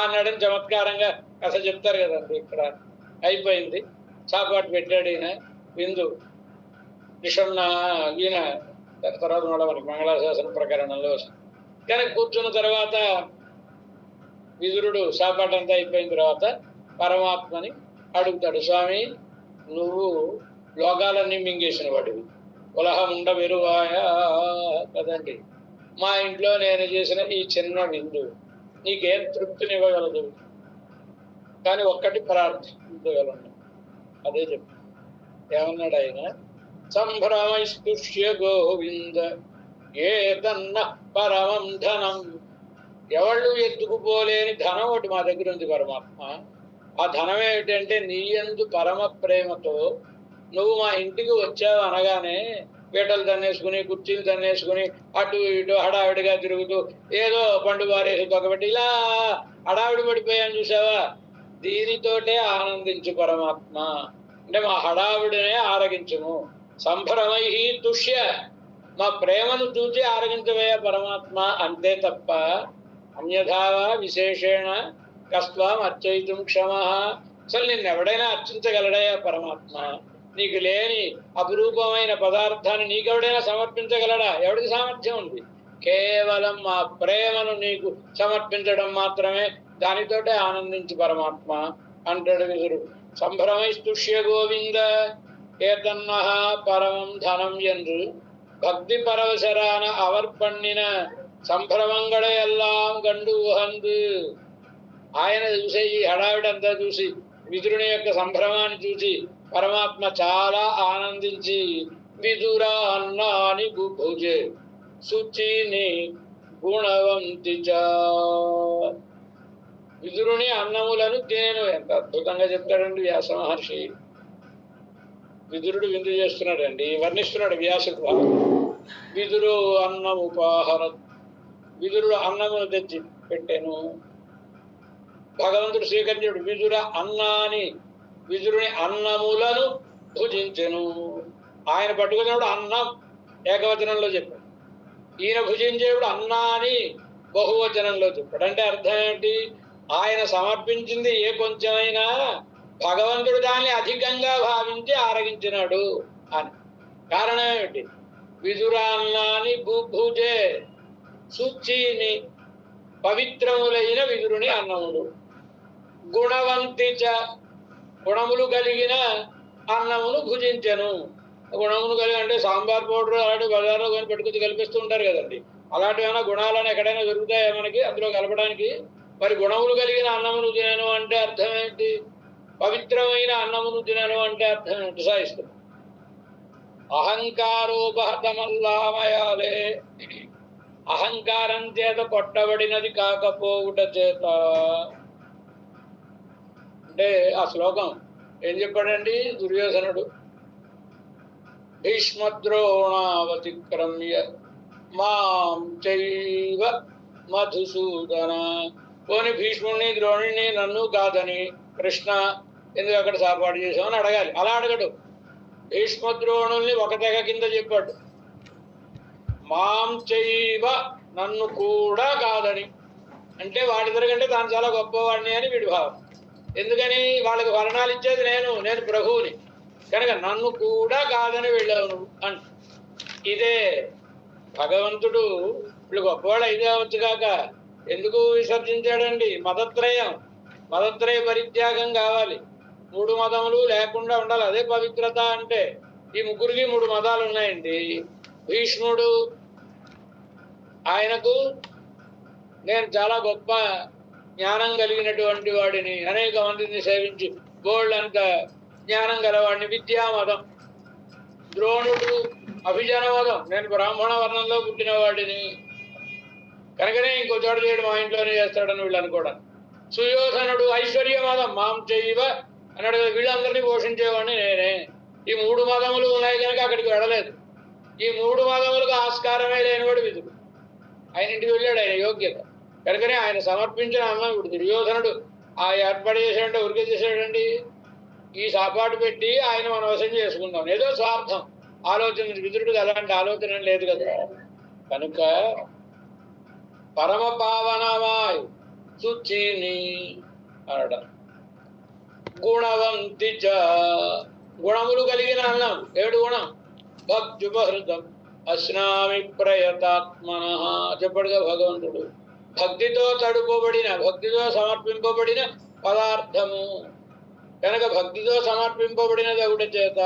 అన్నాడని చమత్కారంగా కథ చెప్తారు కదండి. ఇక్కడ అయిపోయింది, సాపాటు పెట్టాడు ఈయన. విందు నిషన్న ఈయన తర్వాత కూడా మనకి మంగళాశాసన ప్రకరణంలో కనుక కూర్చున్న తర్వాత విదురుడు సాపాటు అంతా అయిపోయిన తర్వాత పరమాత్మని అడుగుతాడు, స్వామి నువ్వు లోకాలన్నీ మింగేసిన వాడివి, ఉలహముండ వెరువాయ కదండి, మా ఇంట్లో నేను చేసిన ఈ చిన్న విందు నీకేం తృప్తినివ్వగలదు? కానీ ఒక్కటి ప్రార్థించగలను. అదే చెప్పు. ఏమన్నాడు ఆయన? సంభ్రమైస్తుష్య గోవింద ఏదన్న పరమం ధనం. ఎవళ్ళు ఎత్తుకుపోలేని ధనం ఒకటి మా దగ్గర ఉంది పరమాత్మ. ఆ ధనం ఏమిటంటే నీ యందు పరమ ప్రేమతో నువ్వు మా ఇంటికి వచ్చావు అనగానే పీటలు తన్నేసుకుని కుర్చీలు తన్నేసుకుని అటు ఇటు హడావిడిగా తిరుగుతూ ఏదో పండు బారేసి తొక్కబెట్టి ఇలా హడావిడి పడిపోయాను చూసావా, దీనితోటే ఆనందించు పరమాత్మ. అంటే మా హడావిడినే ఆరగించుము. సంభ్రమై తుష్య, మా ప్రేమను చూసి ఆరగించవయ్యా పరమాత్మ, అంతే తప్ప అన్యథావా విశేషేణ కస్త్వాం అర్చయితుం క్షమః. అసలు నిన్నెవడైనా అర్చించగలడయా పరమాత్మ? నీకు లేని అపురూపమైన పదార్థాన్ని నీకెవడైనా సమర్పించగలడా? ఎవడికి సామర్థ్యం ఉంది? కేవలం మా ప్రేమను నీకు సమర్పించడం మాత్రమే, దానితోటే ఆనందించు పరమాత్మ అంటాడు విదురుడు. సంభ్రమైస్తుష్య గోవింద ఏతన్నః పరమం ధనం என்று பக்தி பரவசரான அவர் பண்ணின సంభ్రమంగళ ఎల్లాం గండు ఉహందు. ఆయన చూసే ఈ హడావిడంతా చూసి, విదురుని యొక్క సంభ్రమాన్ని చూసి పరమాత్మ చాలా ఆనందించి విదుర అన్నాని బుభుజే శుచిని గుణవంతి చ. విదురుని అన్నములను తినేను. ఎంత అద్భుతంగా చెప్తాడండి వ్యాస మహర్షి. విదురుడు విందు చేస్తున్నాడండి, వర్ణిస్తున్నాడు వ్యాసుడు. విదురు అన్నముపాహర, విదురుడు అన్నమును తెచ్చి పెట్టాను. భగవంతుడు శ్రీకరించుడు విదుర అన్నాని, విదురుని అన్నములను భుజించెను. ఆయన పట్టుకున్నప్పుడు అన్నం ఏకవచనంలో చెప్పాడు, ఈయన భుజించేప్పుడు అన్నాని బహువచనంలో చెప్పాడు. అంటే అర్థం ఏంటి? ఆయన సమర్పించింది ఏ కొంచెమైనా భగవంతుడు దాన్ని అధికంగా భావించి ఆరగించినాడు అని. కారణం ఏమిటి? విదురాన్నాని భుభుజే శుచిని, పవిత్రములైన విదురుని అన్నములు. గుణవంతి చ, గుణములు కలిగిన అన్నమును భుజించను. గుణములు కలిగి అంటే సాంబార్ పౌడర్ అలాంటి బజార్లో కొని పెట్టుకుని కల్పిస్తూ ఉంటారు కదండి. అలాంటివైనా గుణాలను ఎక్కడైనా దొరుకుతాయా మనకి అందులో కలపడానికి? మరి గుణములు కలిగిన అన్నమును తినను అంటే అర్థం ఏంటి? పవిత్రమైన అన్నమును తినను అంటే అర్థం ఏంటి? సాయిస్తుంది. అహంకారోపహతమల్లామయాలే, అహంకారం చేత కొట్టబడినది కాకపోవుట చేత. అంటే ఆ శ్లోకం ఏం చెప్పాడండి దుర్యోధనుడు? భీష్మద్రోణావతిక్రమ్య మాం చైవ మధుసూదన. పోని భీష్ముడిని ద్రోణుడిని నన్ను కాదని కృష్ణ ఎందుకు అక్కడ సాపాటు చేసామని అడగాలి. అలా అడగడు. భీష్మద్రోణుల్ని ఒక తెగ కింద చెప్పాడు. మాం చైవ, నన్ను కూడా కాదని. అంటే వాడిద్దరికంటే తాను చాలా గొప్పవాడిని అని వీడి భావం. ఎందుకని? వాళ్ళకి వర్ణాలు ఇచ్చేది నేను ప్రభువుని కనుక నన్ను కూడా కాదని వెళ్ళావు అంట. ఇదే భగవంతుడు వీళ్ళు గొప్పవాడు అయితే అవచ్చు కాక ఎందుకు విసర్జించాడండి? మతత్రయ పరిత్యాగం కావాలి. 3 మతములు లేకుండా ఉండాలి. అదే పవిత్రత అంటే. ఈ ముగ్గురికి 3 మతాలు ఉన్నాయండి. భీష్ముడు ఆయనకు నేను చాలా గొప్ప జ్ఞానం కలిగినటువంటి వాడిని, అనేక మందిని సేవించి బోళ్ళంత జ్ఞానం గలవాడిని, విద్యామతం. ద్రోణుడు అభిజన మతం, నేను బ్రాహ్మణ వర్ణంలో పుట్టిన వాడిని కనుకనే ఇంకో చోట చేయడం మా ఇంట్లోనే చేస్తాడని వీళ్ళు అనుకోవడం. సుయోధనుడు ఐశ్వర్య మతం, మాం చైవ అన్నాడు కదా, వీళ్ళందరినీ పోషించేవాడిని నేనే. ఈ 3 మతములు ఉన్నాయి కనుక అక్కడికి వెళ్ళలేదు. ఈ 3 మతములకు ఆస్కారమే లేనివాడు విదుడు. ఆయన ఇంటికి వెళ్ళాడు, ఆయన యోగ్యత కనుకనే ఆయన సమర్పించిన అన్నం ఇప్పుడు దుర్యోధనుడు ఆ ఏర్పాటు చేశాడంటే ఉరికి చేశాడండి. ఈ సాపాటు పెట్టి ఆయన మన వశం చేసుకుందాం, ఏదో స్వార్థం ఆలోచన. విదురుడికి అలాంటి ఆలోచన లేదు కదా. కనుక పరమ పావనమాయ్ శుచిని అనడ. గుణవంతి చ, గుణములు కలిగిన అన్నం. 7 గుణం. భక్త్యుపహృతం అస్నామి ప్రయతాత్మన చెప్పడుగా భగవంతుడు. భక్తితో తడుపబడిన, భక్తితో సమర్పింపబడిన పదార్థము కనుక భక్తితో సమర్పింపబడినది ఒకటి చేత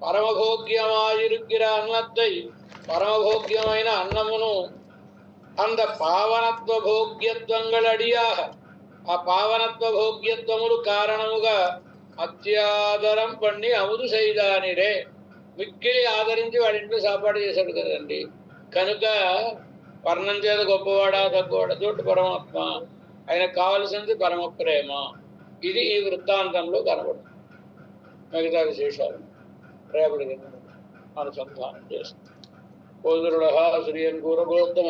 పరమభోగ్యమాయిరుగ్గిర అన్నత్తై, పరమభోగ్యమైన అన్నమును அந்த పావనత్వ భోగ్యత్వంగళ అడియాహ ఆ పావనత్వ భోగ్యత్వములు కారణముగా అత్యాదరం పండి అముదు సైదానిరే మిక్కిలి ఆదరించి వాడి ఇంట్లో సాపాటు చేశాడు కదండి. కనుక వర్ణం చేత గొప్పవాడా తక్కువవాడా చోటు పరమాత్మ, ఆయనకు కావలసింది పరమ ప్రేమ. ఇది ఈ వృత్తాంతంలో కనబడుతుంది. మిగతా విశేషాలు రేపటి అనుసంధానం చేస్తాం. కోదురుడ శ్రీయన్ కూరగోత్తమ